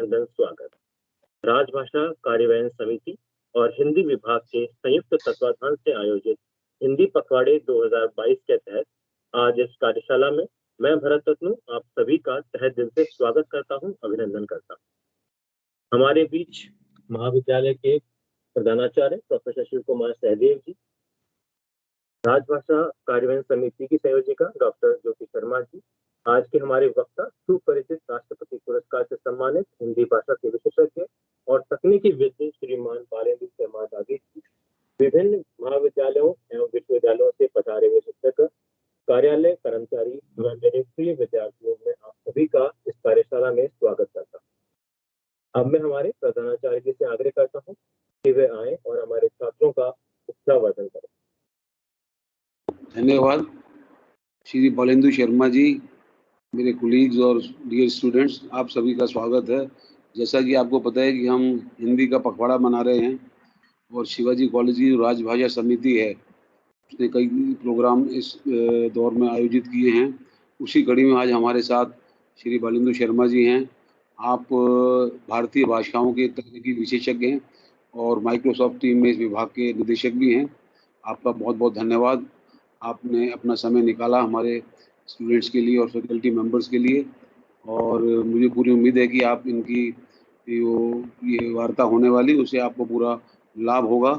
अभिनंदन स्वागत। राजभाषा कार्यान्वयन समिति और हिंदी विभाग के संयुक्त तत्वाधान से आयोजित हिंदी पखवाड़े 2022 के तहत आज इस कार्यशाला में मैं भरत रत्नू आप सभी का तहे दिल से स्वागत करता हूं, अभिनंदन करता हूं। हमारे बीच महाविद्यालय के प्रधानाचार्य प्रोफेसर शिव कुमार सहदेव जी, राजभाषा कार्यान्वयन समिति की संयोजिका डॉक्टर ज्योति शर्मा जी, आज के हमारे वक्ता सुपरिचित राष्ट्रपति पुरस्कार से सम्मानित हिंदी भाषा के विशेषज्ञ और तकनीकी विद्य श्रीमान बालेंद्र शर्मा दादी जी, विभिन्न महाविद्यालयों एवं विश्वविद्यालयों से पधारे हुए शिक्षक, कार्यालय कर्मचारी व मेरे प्रिय विद्यार्थियों में आप सभी का इस कार्यशाला में स्वागत करता हूँ। अब मैं हमारे प्रधानाचार्य जी से आग्रह करता हूँ कि वे आए और हमारे छात्रों का उत्साहवर्धन करें। धन्यवाद श्री बालेंद्र शर्मा जी, मेरे कुलीग्स और डियर स्टूडेंट्स, आप सभी का स्वागत है। जैसा कि आपको पता है कि हम हिंदी का पखवाड़ा मना रहे हैं और शिवाजी कॉलेज की जो राजभाषा समिति है उसने कई प्रोग्राम इस दौर में आयोजित किए हैं। उसी कड़ी में आज हमारे साथ श्री बालेंद्र शर्मा जी हैं। आप भारतीय भाषाओं के तकनीकी विशेषज्ञ हैं और माइक्रोसॉफ्ट टीम में इस विभाग के निदेशक भी हैं। आपका बहुत बहुत धन्यवाद, आपने अपना समय निकाला हमारे स्टूडेंट्स के लिए और फैकल्टी मेंबर्स के लिए। और मुझे पूरी उम्मीद है कि आप इनकी ये वार्ता होने वाली उसे आपको पूरा लाभ होगा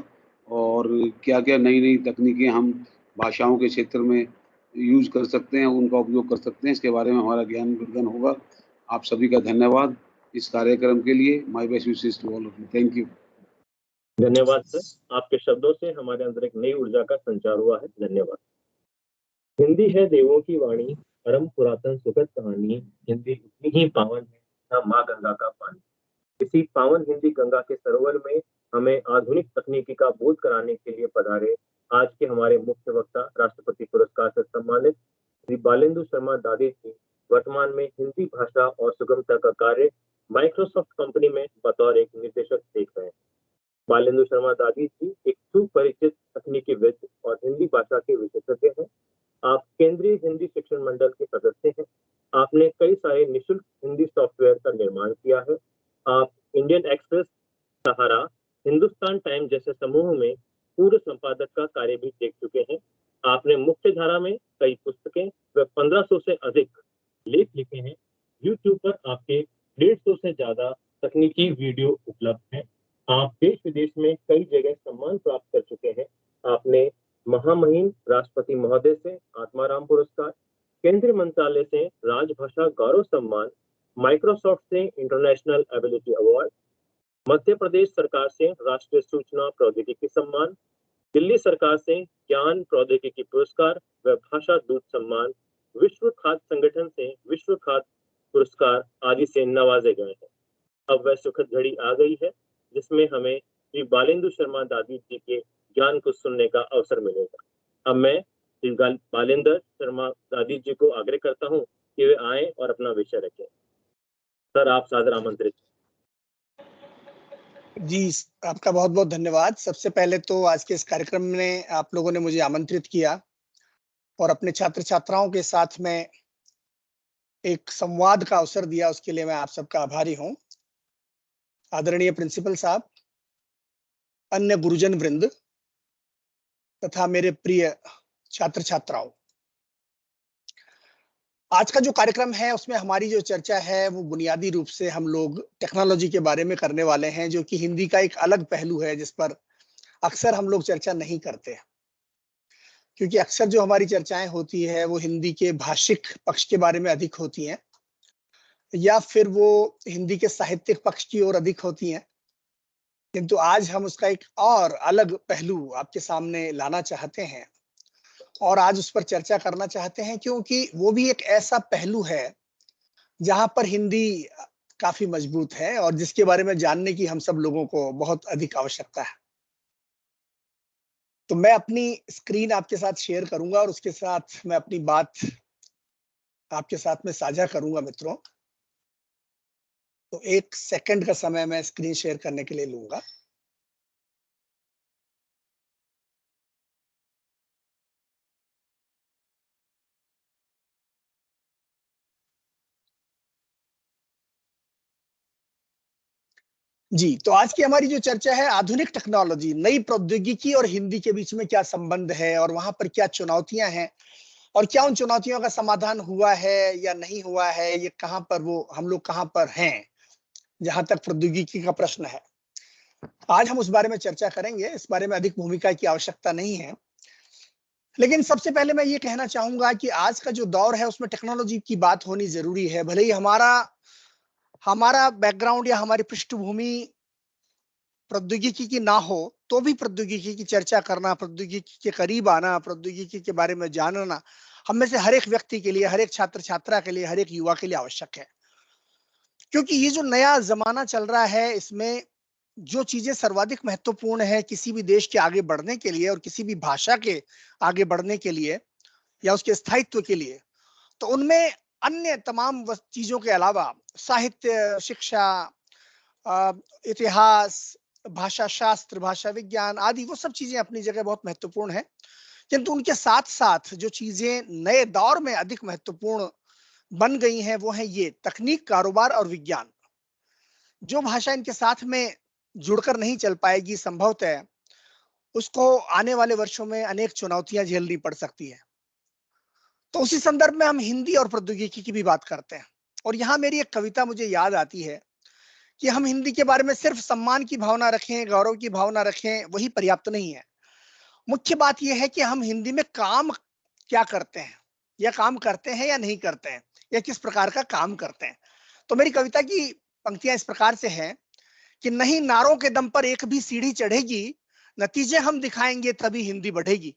और क्या क्या नई नई तकनीकें हम भाषाओं के क्षेत्र में यूज़ कर सकते हैं, उनका उपयोग कर सकते हैं, इसके बारे में हमारा ज्ञान वर्धन होगा। आप सभी का धन्यवाद इस कार्यक्रम के लिए। My best wishes to all of you. Thank you. धन्यवाद सर, आपके शब्दों से हमारे अंदर एक नई ऊर्जा का संचार हुआ है। धन्यवाद। हिंदी है देवों की वाणी, परम पुरातन सुखद कहानी, हिंदी उतनी ही पावन है ना माँ गंगा का पानी। इसी पावन हिंदी गंगा के सरोवर में हमें आधुनिक तकनीकी का बोध कराने के लिए पधारे आज के हमारे मुख्य वक्ता राष्ट्रपति पुरस्कार से सम्मानित श्री बालेंद्र शर्मा दादी जी वर्तमान में हिंदी भाषा और सुगमता का कार्य माइक्रोसॉफ्ट कंपनी में बतौर एक निर्देशक देख रहे हैं। बालेंद्र शर्मा दादी जी एक सुपरिचित तकनीकी विद और हिंदी भाषा के विशेषज्ञ हैं। आप केंद्रीय हिंदी शिक्षण मंडल के सदस्य हैं। आपने कई सारे निशुल्क हिंदी सॉफ्टवेयर का निर्माण किया है। आप इंडियन एक्सप्रेस, सहारा, हिंदुस्तान टाइम जैसे समूह में पूर्व संपादक का कार्य भी देख चुके हैं। आपने मुख्य धारा में कई पुस्तकें व 1500 से अधिक लेख लिखे हैं। YouTube पर आपके 150 से ज्यादा तकनीकी वीडियो उपलब्ध हैं। आप देश विदेश में कई जगह सम्मान प्राप्त कर चुके हैं। आपने महामहिम राष्ट्रपति महोदय से आत्माराम पुरस्कार, केंद्रीय मंत्रालय से राजभाषा गौरव सम्मान, माइक्रोसॉफ्ट से international ability award, Madhya Pradesh सरकार से राष्ट्रीय सूचना प्रौद्योगिकी सम्मान, दिल्ली सरकार से ज्ञान प्रौद्योगिकी पुरस्कार व भाषा दूत सम्मान, विश्व खाद्य संगठन से विश्व खाद्य पुरस्कार आदि से नवाजे गए हैं। अब वह सुखद घड़ी आ गई है जिसमें हमें श्री बालेंद्र शर्मा दादी जी के ज्ञान को सुनने का अवसर मिलेगा। अब मैं श्री बालेंद्र शर्मा दादी जी को आग्रह करता हूं कि वे आए और अपना विषय रखें। सर, आप सादर आमंत्रित। जी, आपका बहुत बहुत धन्यवाद। सबसे पहले तो आज के इस कार्यक्रम में आप लोगों ने मुझे आमंत्रित किया और अपने छात्र छात्राओं के साथ में एक संवाद का अवसर दिया, उसके लिए मैं आप सबका आभारी हूँ। आदरणीय प्रिंसिपल साहब, अन्य गुरुजन वृंद तथा मेरे प्रिय छात्र छात्राओं, आज का जो कार्यक्रम है उसमें हमारी जो चर्चा है वो बुनियादी रूप से हम लोग टेक्नोलॉजी के बारे में करने वाले हैं, जो कि हिंदी का एक अलग पहलू है जिस पर अक्सर हम लोग चर्चा नहीं करते हैं। क्योंकि अक्सर जो हमारी चर्चाएं होती है वो हिंदी के भाषिक पक्ष के बारे में अधिक होती हैं या फिर वो हिंदी के साहित्यिक पक्ष की ओर अधिक होती हैं। किंतु आज हम उसका एक और अलग पहलू आपके सामने लाना चाहते हैं और आज उस पर चर्चा करना चाहते हैं, क्योंकि वो भी एक ऐसा पहलू है जहां पर हिंदी काफी मजबूत है और जिसके बारे में जानने की हम सब लोगों को बहुत अधिक आवश्यकता है। तो मैं अपनी स्क्रीन आपके साथ शेयर करूंगा और उसके साथ मैं अपनी बात आपके साथ में साझा करूंगा मित्रों। तो 1 सेकंड का समय मैं स्क्रीन शेयर करने के लिए लूंगा। जी, तो आज की हमारी जो चर्चा है आधुनिक टेक्नोलॉजी, नई प्रौद्योगिकी और हिंदी के बीच में क्या संबंध है और वहां पर क्या चुनौतियां हैं और क्या उन चुनौतियों का समाधान हुआ है या नहीं हुआ है, ये कहां पर वो हम लोग कहां पर हैं, जहां तक प्रौद्योगिकी का प्रश्न है। आज हम उस बारे में चर्चा करेंगे, इस बारे में अधिक भूमिका की आवश्यकता नहीं है। लेकिन सबसे पहले मैं ये कहना चाहूंगा कि आज का जो दौर है उसमें टेक्नोलॉजी की बात होनी जरूरी है। भले ही हमारा हमारा बैकग्राउंड या हमारी पृष्ठभूमि प्रौद्योगिकी की ना हो, तो भी प्रौद्योगिकी की चर्चा करना, प्रौद्योगिकी के करीब आना, प्रौद्योगिकी के बारे में जानना हम में से हर एक व्यक्ति के लिए, हर एक छात्र छात्रा के लिए, हर एक युवा के लिए आवश्यक है। क्योंकि ये जो नया जमाना चल रहा है, इसमें जो चीजें सर्वाधिक महत्वपूर्ण है किसी भी देश के आगे बढ़ने के लिए और किसी भी भाषा के आगे बढ़ने के लिए या उसके स्थायित्व के लिए, तो उनमें अन्य तमाम चीजों के अलावा साहित्य, शिक्षा, इतिहास, भाषा शास्त्र, भाषा विज्ञान आदि वो सब चीजें अपनी जगह बहुत महत्वपूर्ण है। किंतु उनके साथ साथ जो चीजें नए दौर में अधिक महत्वपूर्ण बन गई हैं वो है ये तकनीक, कारोबार और विज्ञान। जो भाषा इनके साथ में जुड़कर नहीं चल पाएगी संभवतः, उसको आने वाले वर्षों में अनेक चुनौतियां झेलनी पड़ सकती है। तो उसी संदर्भ में हम हिंदी और प्रौद्योगिकी की भी बात करते हैं। और यहाँ मेरी एक कविता मुझे याद आती है कि हम हिंदी के बारे में सिर्फ सम्मान की भावना रखें, गौरव की भावना रखें, वही पर्याप्त नहीं है। मुख्य बात यह है कि हम हिंदी में काम क्या करते हैं, या काम करते हैं या नहीं करते हैं, या किस प्रकार का काम करते हैं। तो मेरी कविता की पंक्तियां इस प्रकार से हैं कि नहीं नारों के दम पर एक भी सीढ़ी चढ़ेगी, नतीजे हम दिखाएंगे तभी हिंदी बढ़ेगी।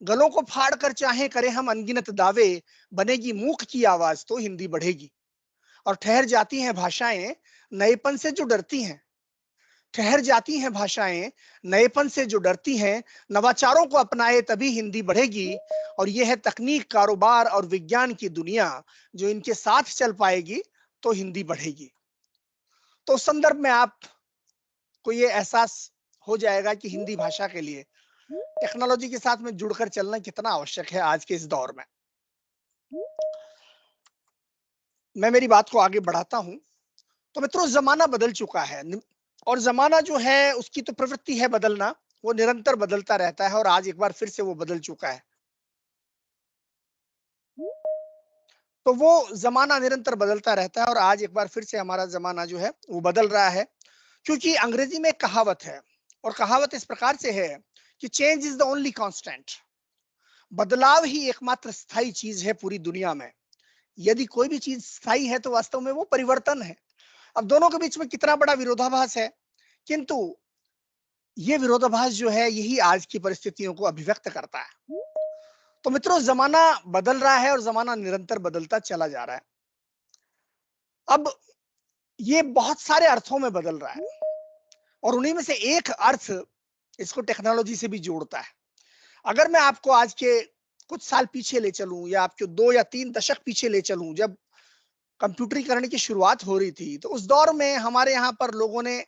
गलों को फाड़ कर चाहे करें हम अनगिनत दावे, बनेगी मूक की आवाज तो हिंदी बढ़ेगी। और ठहर जाती हैं भाषाएं नएपन से जो डरती हैं, ठहर जाती हैं भाषाएं नएपन से जो डरती हैं, नवाचारों को अपनाए तभी हिंदी बढ़ेगी। और यह है तकनीक, कारोबार और विज्ञान की दुनिया, जो इनके साथ चल पाएगी तो हिंदी बढ़ेगी। तो उस संदर्भ में आपको ये एहसास हो जाएगा कि हिंदी भाषा के लिए टेक्नोलॉजी के साथ में जुड़कर चलना कितना आवश्यक है आज के इस दौर में। मैं मेरी बात को आगे बढ़ाता हूं। तो मित्रों, जमाना बदल चुका है और जमाना जो है उसकी तो प्रवृत्ति है बदलना, वो निरंतर बदलता रहता है और आज एक बार फिर से वो बदल चुका है। तो वो जमाना निरंतर बदलता रहता है और आज एक बार फिर से हमारा जमाना जो है वो बदल रहा है। क्योंकि अंग्रेजी में एक कहावत है और कहावत इस प्रकार से है कि change is the only constant. बदलाव ही एकमात्र स्थायी चीज है पूरी दुनिया में। यदि कोई भी चीज स्थायी है तो वास्तव में वो परिवर्तन है। अब दोनों के बीच में कितना बड़ा विरोधाभास है, किंतु ये विरोधाभास जो है यही आज की परिस्थितियों को अभिव्यक्त करता है। तो मित्रों, जमाना बदल रहा है और जमाना निरंतर बदलता चला जा रहा है। अब ये बहुत सारे अर्थों में बदल रहा है और उन्हीं में से एक अर्थ इसको टेक्नोलॉजी से भी जोड़ता है। अगर मैं आपको आज के कुछ साल पीछे ले चलूं या आपके 2 या 3 दशक पीछे ले चलूं, जब कंप्यूटरीकरण की शुरुआत हो रही थी, तो उस दौर में हमारे यहाँ पर लोगों ने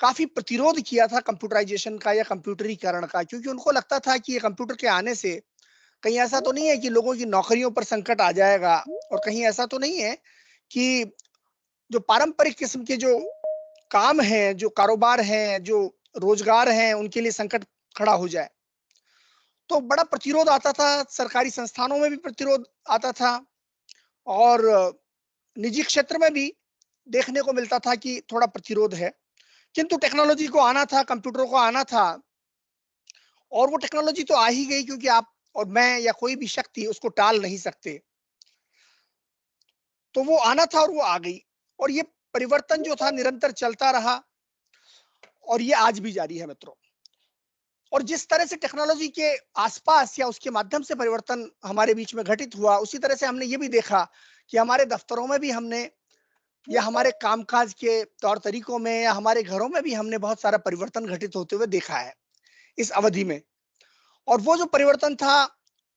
काफी प्रतिरोध किया था कंप्यूटराइजेशन का या कंप्यूटरीकरण का, क्योंकि उनको लगता था कि ये कंप्यूटर के आने से कहीं ऐसा तो नहीं है कि लोगों की नौकरियों पर संकट आ जाएगा, और कहीं ऐसा तो नहीं है कि जो पारंपरिक किस्म के जो काम हैं, जो कारोबार हैं, जो रोजगार हैं, उनके लिए संकट खड़ा हो जाए। तो बड़ा प्रतिरोध आता था, सरकारी संस्थानों में भी प्रतिरोध आता था और निजी क्षेत्र में भी देखने को मिलता था कि थोड़ा प्रतिरोध है। किंतु टेक्नोलॉजी को आना था, कंप्यूटरों को आना था, और वो टेक्नोलॉजी तो आ ही गई, क्योंकि आप और मैं या कोई भी शक्ति उसको टाल नहीं सकते। तो वो आना था और वो आ गई, और ये परिवर्तन जो था निरंतर चलता रहा और ये आज भी जारी है मित्रों। और जिस तरह से टेक्नोलॉजी के आसपास या उसके माध्यम से परिवर्तन हमारे बीच में घटित हुआ, उसी तरह से हमने ये भी देखा कि हमारे दफ्तरों में भी हमने, या हमारे कामकाज के तौर तरीकों में, या हमारे घरों में भी हमने बहुत सारा परिवर्तन घटित होते हुए देखा है इस अवधि में। और वो जो परिवर्तन था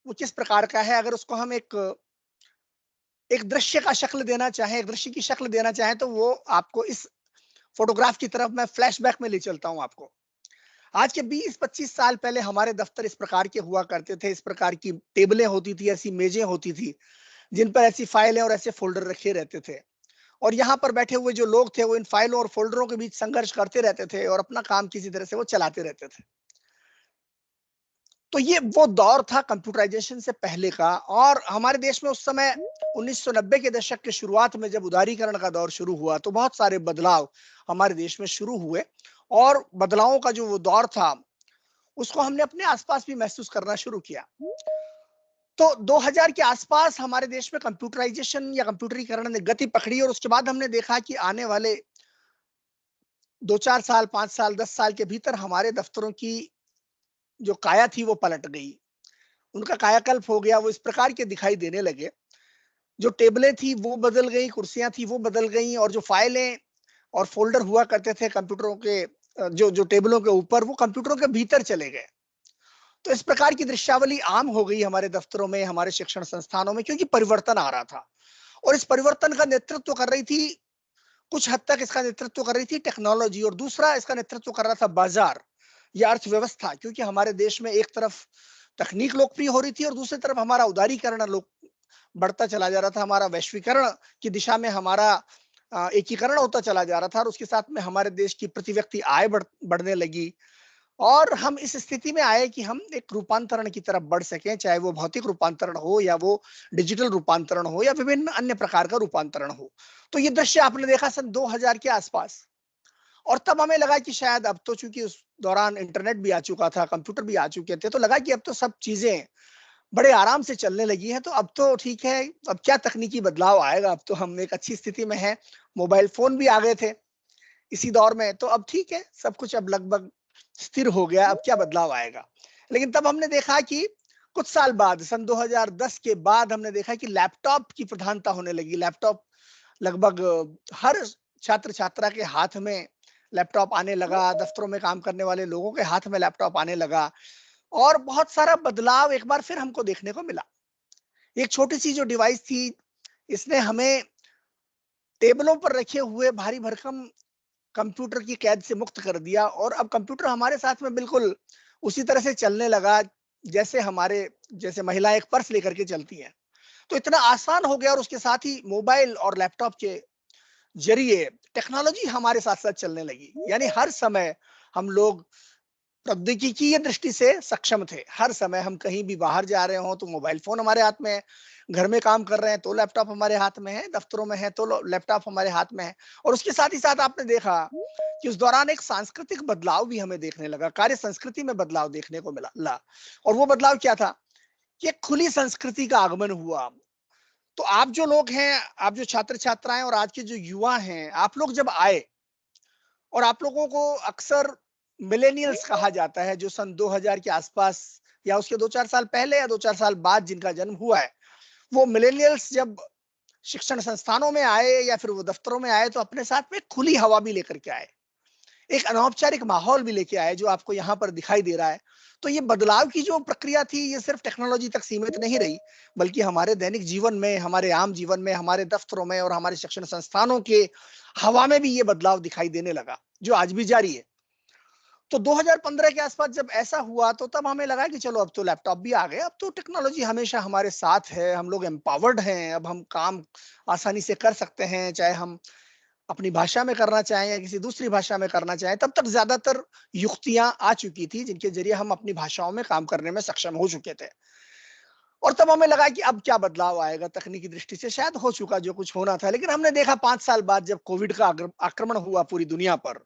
वो किस प्रकार का है, अगर उसको हम एक दृश्य का शक्ल देना चाहें, एक दृश्य की शक्ल देना चाहें, तो वो आपको इस फोटोग्राफ की तरफ मैं फ्लैशबैक में ले चलता हूं आपको। आज के 20-25 साल पहले हमारे दफ्तर इस प्रकार के हुआ करते थे, इस प्रकार की टेबलें होती थी, ऐसी मेजें होती थी जिन पर ऐसी फाइलें और ऐसे फोल्डर रखे रहते थे। और यहाँ पर बैठे हुए जो लोग थे वो इन फाइलों और फोल्डरों के बीच संघर्ष करते रहते थे और अपना काम किसी तरह से वो चलाते रहते थे। तो ये वो दौर था कंप्यूटराइजेशन से पहले का। और हमारे देश में उस समय 1990 के दशक के शुरुआत में जब उदारीकरण का दौर शुरू हुआ तो बहुत सारे बदलाव हमारे देश में शुरू हुए, और बदलावों का जो वो दौर था उसको हमने अपने आसपास भी महसूस करना शुरू किया। तो 2000 के आसपास हमारे देश में कंप्यूटराइजेशन या कंप्यूटरीकरण ने गति पकड़ी, और उसके बाद हमने देखा कि आने वाले 2-4 साल, 5 साल, 10 साल के भीतर हमारे दफ्तरों की जो काया थी वो पलट गई। उनका कायाकल्प हो गया, वो इस प्रकार के दिखाई देने लगे। जो टेबलें थी वो बदल गई, कुर्सियां थी वो बदल गई, और जो फाइलें और फोल्डर हुआ करते थे कंप्यूटरों के जो जो टेबलों के ऊपर, वो कंप्यूटरों के भीतर चले गए। तो इस प्रकार की दृश्यावली आम हो गई हमारे दफ्तरों में, हमारे शिक्षण संस्थानों में, क्योंकि परिवर्तन आ रहा था। और इस परिवर्तन का नेतृत्व कर रही थी, कुछ हद तक इसका नेतृत्व कर रही थी टेक्नोलॉजी, और दूसरा इसका नेतृत्व कर रहा था बाजार या अर्थव्यवस्था, क्योंकि हमारे देश में एक तरफ तकनीक लोकप्रिय हो रही थी और दूसरी तरफ हमारा उदारीकरण लोक बढ़ता चला जा रहा था। हमारा वैश्वीकरण की दिशा में हमारा एकीकरण होता चला जा रहा था, और उसके साथ में हमारे देश की प्रति व्यक्ति आय बढ़ने लगी। और हम इस स्थिति में आए कि हम एक रूपांतरण की तरफ बढ़ सकें, चाहे वो भौतिक रूपांतरण हो या वो डिजिटल रूपांतरण हो या विभिन्न अन्य प्रकार का रूपांतरण हो। तो ये दृश्य आपने देखा सन 2000 के आसपास। और तब हमें लगा कि शायद अब तो, चूंकि उस दौरान इंटरनेट भी आ चुका था, कंप्यूटर भी आ चुके थे, तो लगा कि अब तो सब चीजें बड़े आराम से चलने लगी हैं, तो अब तो ठीक है, अब क्या तकनीकी बदलाव आएगा, अब तो हम एक अच्छी स्थिति में हैं। मोबाइल फोन भी आ गए थे इसी दौर में, तो अब ठीक है, सब कुछ अब लगभग स्थिर हो गया, अब क्या बदलाव आएगा। लेकिन तब हमने देखा कि कुछ साल बाद, सन 2010 के बाद, हमने देखा कि लैपटॉप की प्रधानता होने लगी। लैपटॉप लगभग हर छात्र छात्रा के हाथ में लैपटॉप आने लगा, दफ्तरों में काम करने वाले लोगों के हाथ में लैपटॉप आने लगा, और बहुत सारा बदलाव एक बार फिर हमको देखने को मिला। एक छोटी सी जो डिवाइस थी, इसने हमें टेबलों पर रखे हुए भारी भरकम कंप्यूटर की कैद से मुक्त कर दिया, और अब कंप्यूटर हमारे साथ में बिल्कुल उसी तरह से चलने लगा जैसे महिलाएं एक पर्स लेकर के चलती हैं। तो इतना आसान हो गया, और उसके साथ ही मोबाइल और लैपटॉप के जरिए टेक्नोलॉजी हमारे साथ साथ चलने लगी। यानी हर समय हम लोग प्रौद्योगिकी की दृष्टि से सक्षम थे। हर समय हम कहीं भी बाहर जा रहे हो तो मोबाइल फोन हमारे हाथ में है, घर में काम कर रहे हैं तो लैपटॉप हमारे हाथ में है, दफ्तरों में है तो लैपटॉप हमारे हाथ में है। और उसके साथ ही साथ आपने देखा कि उस दौरान एक सांस्कृतिक बदलाव भी हमें देखने लगा, कार्य संस्कृति में बदलाव देखने को मिला। और वो बदलाव क्या था कि एक खुली संस्कृति का आगमन हुआ। तो आप जो लोग हैं, आप जो छात्र छात्राएं और आज के जो युवा हैं, आप लोग जब आए, और आप लोगों को अक्सर मिलेनियल्स कहा जाता है, जो सन 2000 के आसपास या उसके 2-4 साल पहले या 2-4 साल बाद जिनका जन्म हुआ है, वो मिलेनियल्स जब शिक्षण संस्थानों में आए या फिर वो दफ्तरों में आए, तो अपने साथ में खुली हवा भी लेकर के आए, एक अनौपचारिक माहौल भी लेके आए, जो आपको यहाँ पर दिखाई दे रहा है। तो ये बदलाव की जो प्रक्रिया थी, ये सिर्फ टेक्नोलॉजी तक सीमित नहीं रही, बल्कि हमारे दैनिक जीवन में, हमारे आम जीवन में, हमारे दफ्तरों में और हमारे शिक्षण संस्थानों के हवा में भी ये बदलाव दिखाई देने लगा, जो आज भी जारी है। तो 2015 के आसपास जब ऐसा हुआ, तो तब हमें लगा कि चलो अब तो लैपटॉप भी आ गए, अब तो टेक्नोलॉजी हमेशा हमारे साथ है, हम लोग एम्पावर्ड हैं, अब हम काम आसानी से कर सकते हैं, चाहे हम अपनी भाषा में करना चाहें या किसी दूसरी भाषा में करना चाहें। तब तक ज्यादातर युक्तियां आ चुकी थी जिनके जरिए हम अपनी भाषाओं में काम करने में सक्षम हो चुके थे। और तब हमें लगा कि अब क्या बदलाव आएगा तकनीकी दृष्टि से, शायद हो चुका जो कुछ होना था। लेकिन हमने देखा 5 साल बाद, जब कोविड का आक्रमण हुआ पूरी दुनिया पर,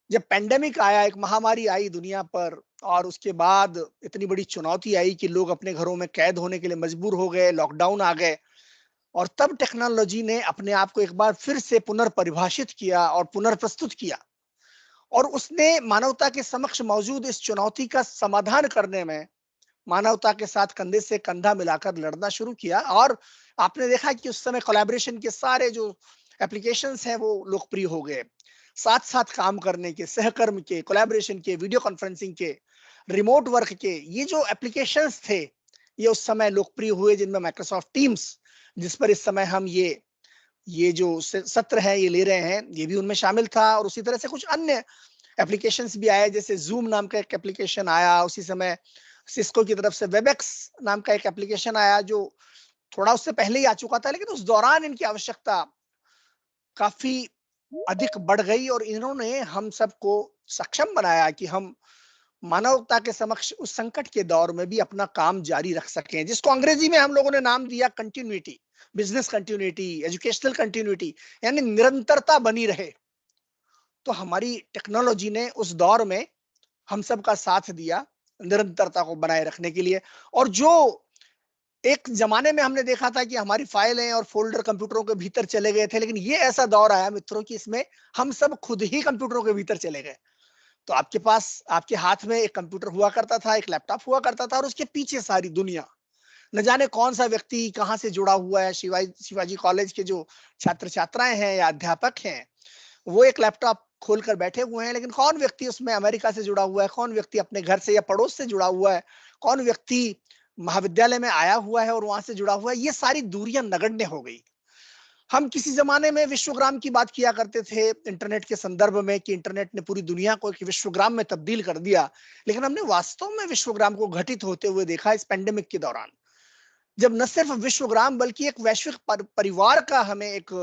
जब पेंडेमिक आया, एक महामारी आई दुनिया पर, और उसके बाद इतनी बड़ी चुनौती आई कि लोग अपने घरों में कैद होने के लिए मजबूर हो गए, लॉकडाउन आ गए, और तब टेक्नोलॉजी ने अपने आप को एक बार फिर से पुनर्परिभाषित किया और पुनर्प्रस्तुत किया, और उसने मानवता के समक्ष मौजूद इस चुनौती का समाधान करने में मानवता के साथ कंधे से कंधा मिलाकर लड़ना शुरू किया। और आपने देखा कि उस समय कोलैबोरेशन के सारे जो एप्लीकेशंस हैं वो लोकप्रिय हो गए, साथ साथ काम करने के, सहकर्म के, कोलैबोरेशन के, वीडियो कॉन्फ्रेंसिंग के, रिमोट वर्क के, ये जो एप्लीकेशंस थे, ये उस समय लोकप्रिय हुए, जिनमें माइक्रोसॉफ्ट टीम्स, जिस पर इस समय हम ये जो सत्र है ये ले रहे हैं, ये भी उनमें शामिल था। और उसी तरह से कुछ अन्य एप्लीकेशंस भी आए, जैसे जूम नाम का एक एप्लीकेशन आया, उसी समय सिस्को की तरफ से वेबएक्स नाम का एक एप्लीकेशन आया, जो थोड़ा उससे पहले ही आ चुका था, लेकिन उस दौरान इनकी आवश्यकता काफी अधिक बढ़ गई और इन्होंने हम सबको सक्षम बनाया कि हम मानवता के समक्ष उस संकट के दौर में भी अपना काम जारी रख सकें, जिसको अंग्रेजी में हम लोगों ने नाम दिया continuity, business continuity, educational continuity, यानी निरंतरता बनी रहे। तो हमारी टेक्नोलॉजी ने उस दौर में हम सबका साथ दिया निरंतरता को बनाए रखने के लिए। और जो एक जमाने में हमने देखा था कि हमारी फाइलें और फोल्डर कंप्यूटरों के भीतर चले गए थे, लेकिन ये ऐसा दौर आया मित्रों कि इसमें हम सब खुद ही कंप्यूटरों के भीतर चले गए। तो आपके पास, आपके हाथ में एक कंप्यूटर हुआ करता था, एक लैपटॉप हुआ करता था, और उसके पीछे सारी दुनिया, न जाने कौन सा व्यक्ति कहां से जुड़ा हुआ है। शिवाजी कॉलेज के जो छात्र छात्राएं हैं या अध्यापक हैं, वो एक लैपटॉप खोलकर बैठे हुए हैं, लेकिन कौन व्यक्ति उसमें अमेरिका से जुड़ा हुआ है, कौन व्यक्ति अपने घर से या पड़ोस से जुड़ा हुआ है, कौन व्यक्ति महाविद्यालय में आया हुआ है और वहां से जुड़ा हुआ है, ये सारी दूरियां नगण्य हो गई। हम किसी जमाने में विश्वग्राम की बात किया करते थे इंटरनेट के संदर्भ में कि इंटरनेट ने पूरी दुनिया को एक विश्वग्राम में तब्दील कर दिया, लेकिन हमने वास्तव में विश्वग्राम को घटित होते हुए देखा इस पेंडेमिक के दौरान, जब न सिर्फ विश्वग्राम बल्कि एक वैश्विक परिवार का हमें एक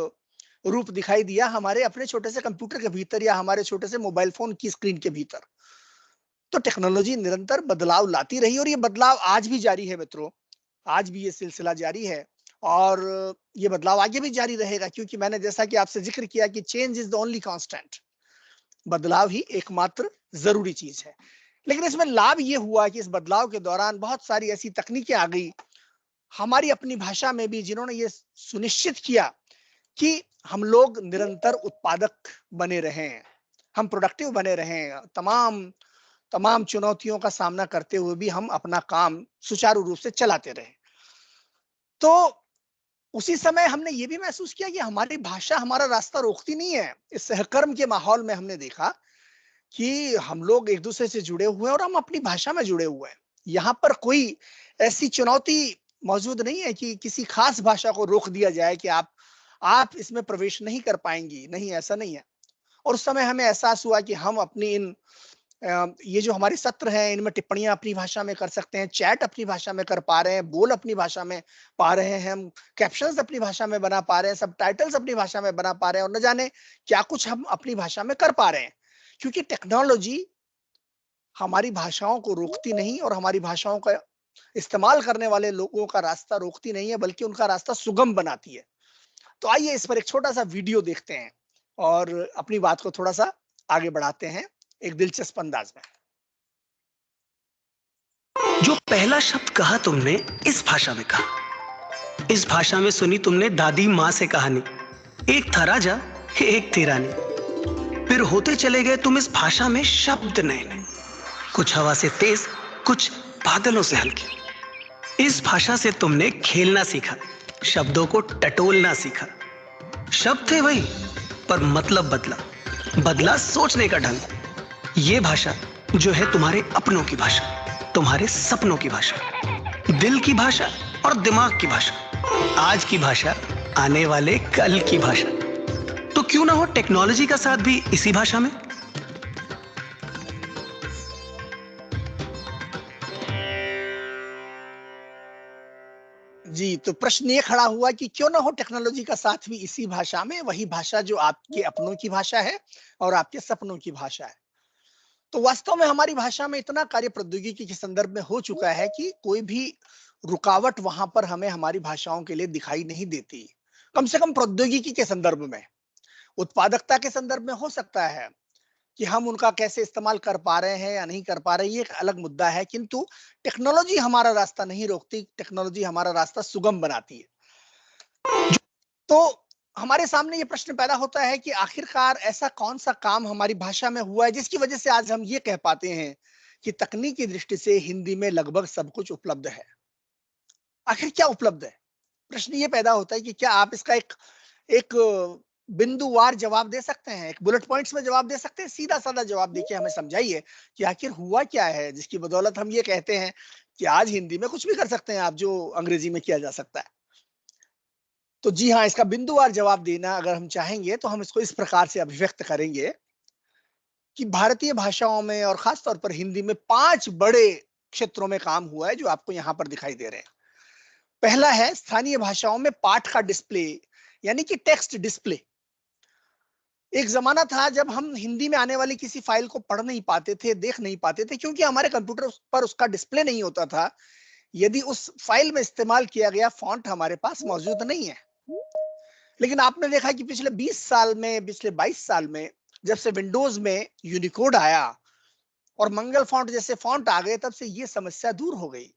रूप दिखाई दिया हमारे अपने छोटे से कंप्यूटर के भीतर या हमारे छोटे से मोबाइल फोन की स्क्रीन के भीतर। तो टेक्नोलॉजी निरंतर बदलाव लाती रही और ये बदलाव आज भी जारी है मित्रों, आज भी ये सिलसिला जारी है और ये बदलाव आगे भी जारी रहेगा, क्योंकि मैंने जैसा कि आपसे जिक्र किया कि change is the only constant, बदलाव ही एकमात्र जरूरी चीज है। लेकिन इसमें लाभ ये हुआ कि इस बदलाव के दौरान बहुत सारी ऐसी तकनीकें आ गई हमारी अपनी भाषा में भी, जिन्होंने ये सुनिश्चित किया कि हम लोग निरंतर उत्पादक बने रहें, हम प्रोडक्टिव बने रहें, तमाम चुनौतियों का सामना करते हुए भी हम अपना काम सुचारू रूप से चलाते रहे। तो उसी समय हमने ये भी महसूस किया कि हमारी भाषा हमारा रास्ता रोकती नहीं है। इस सहकर्म के माहौल में हमने देखा कि हम लोग एक दूसरे से जुड़े हुए हैं और हम अपनी भाषा में जुड़े हुए हैं। यहाँ पर कोई ऐसी चुनौती मौजूद नहीं है कि किसी खास भाषा को रोक दिया जाए कि आप इसमें प्रवेश नहीं कर पाएंगी, नहीं, ऐसा नहीं है। और उस समय हमें एहसास हुआ कि हम अपनी ये जो हमारे सत्र हैं इनमें टिप्पणियां अपनी भाषा में कर सकते हैं, चैट अपनी भाषा में कर पा रहे हैं, बोल अपनी भाषा में पा रहे हैं, हम कैप्शंस अपनी भाषा में बना पा रहे हैं, सबटाइटल्स अपनी भाषा में बना पा रहे हैं और न जाने क्या कुछ हम अपनी भाषा में कर पा रहे हैं। क्योंकि टेक्नोलॉजी हमारी भाषाओं को रोकती नहीं और हमारी भाषाओं का इस्तेमाल करने वाले लोगों का रास्ता रोकती नहीं है, बल्कि उनका रास्ता सुगम बनाती है। तो आइए इस पर एक छोटा सा वीडियो देखते हैं और अपनी बात को थोड़ा सा आगे बढ़ाते हैं एक दिलचस्प अंदाज में। जो पहला शब्द कहा तुमने इस भाषा में कहा, इस भाषा में सुनी तुमने दादी माँ से कहानी, एक था राजा एक थी रानी। फिर होते चले गए तुम इस भाषा में शब्द नए नए, कुछ हवा से तेज, कुछ बादलों से हल्के। इस भाषा से तुमने खेलना सीखा, शब्दों को टटोलना सीखा। शब्द थे वही पर मतलब बदला, बदला सोचने का ढंग। ये भाषा जो है तुम्हारे अपनों की भाषा, तुम्हारे सपनों की भाषा, दिल की भाषा और दिमाग की भाषा, आज की भाषा, आने वाले कल की भाषा। तो क्यों ना हो टेक्नोलॉजी का साथ भी इसी भाषा में। जी, तो प्रश्न ये खड़ा हुआ कि क्यों ना हो टेक्नोलॉजी का साथ भी इसी भाषा में, वही भाषा जो आपके अपनों की भाषा है और आपके सपनों की भाषा है। तो वास्तव में हमारी भाषा में इतना कार्य प्रौद्योगिकी के संदर्भ में हो चुका है कि कोई भी रुकावट वहां पर हमें हमारी भाषाओं के लिए दिखाई नहीं देती। कम से कम प्रौद्योगिकी के संदर्भ में, उत्पादकता के संदर्भ में हो सकता है कि हम उनका कैसे इस्तेमाल कर पा रहे हैं या नहीं कर पा रहे हैं, ये एक अलग मुद्दा है, किंतु टेक्नोलॉजी हमारा रास्ता नहीं रोकती, टेक्नोलॉजी हमारा रास्ता सुगम बनाती है। तो हमारे सामने ये प्रश्न पैदा होता है कि आखिरकार ऐसा कौन सा काम हमारी भाषा में हुआ है जिसकी वजह से आज हम ये कह पाते हैं कि तकनीकी दृष्टि से हिंदी में लगभग सब कुछ उपलब्ध है। आखिर क्या उपलब्ध है? प्रश्न ये पैदा होता है कि क्या आप इसका एक बिंदुवार जवाब दे सकते हैं, एक बुलेट पॉइंट्स में जवाब दे सकते हैं? सीधा साधा जवाब देखिए, हमें समझाइए कि आखिर हुआ क्या है जिसकी बदौलत हम ये कहते हैं कि आज हिंदी में कुछ भी कर सकते हैं आप जो अंग्रेजी में किया जा सकता है। तो जी हाँ, इसका बिंदुवार जवाब देना अगर हम चाहेंगे तो हम इसको इस प्रकार से अभिव्यक्त करेंगे कि भारतीय भाषाओं में और खासतौर पर हिंदी में 5 बड़े क्षेत्रों में काम हुआ है जो आपको यहाँ पर दिखाई दे रहे हैं। पहला है स्थानीय भाषाओं में पाठ का डिस्प्ले, यानी कि टेक्स्ट डिस्प्ले। एक जमाना था जब हम हिंदी में आने वाली किसी फाइल को पढ़ नहीं पाते थे, देख नहीं पाते थे, क्योंकि हमारे कंप्यूटर पर उसका डिस्प्ले नहीं होता था यदि उस फाइल में इस्तेमाल किया गया फॉन्ट हमारे पास मौजूद नहीं है। लेकिन आपने देखा कि पिछले 20 साल में, पिछले 22 साल में जब से विंडोज में यूनिकोड आया और मंगल फॉन्ट जैसे फॉन्ट आ गए, तब से ये समस्या दूर हो गई।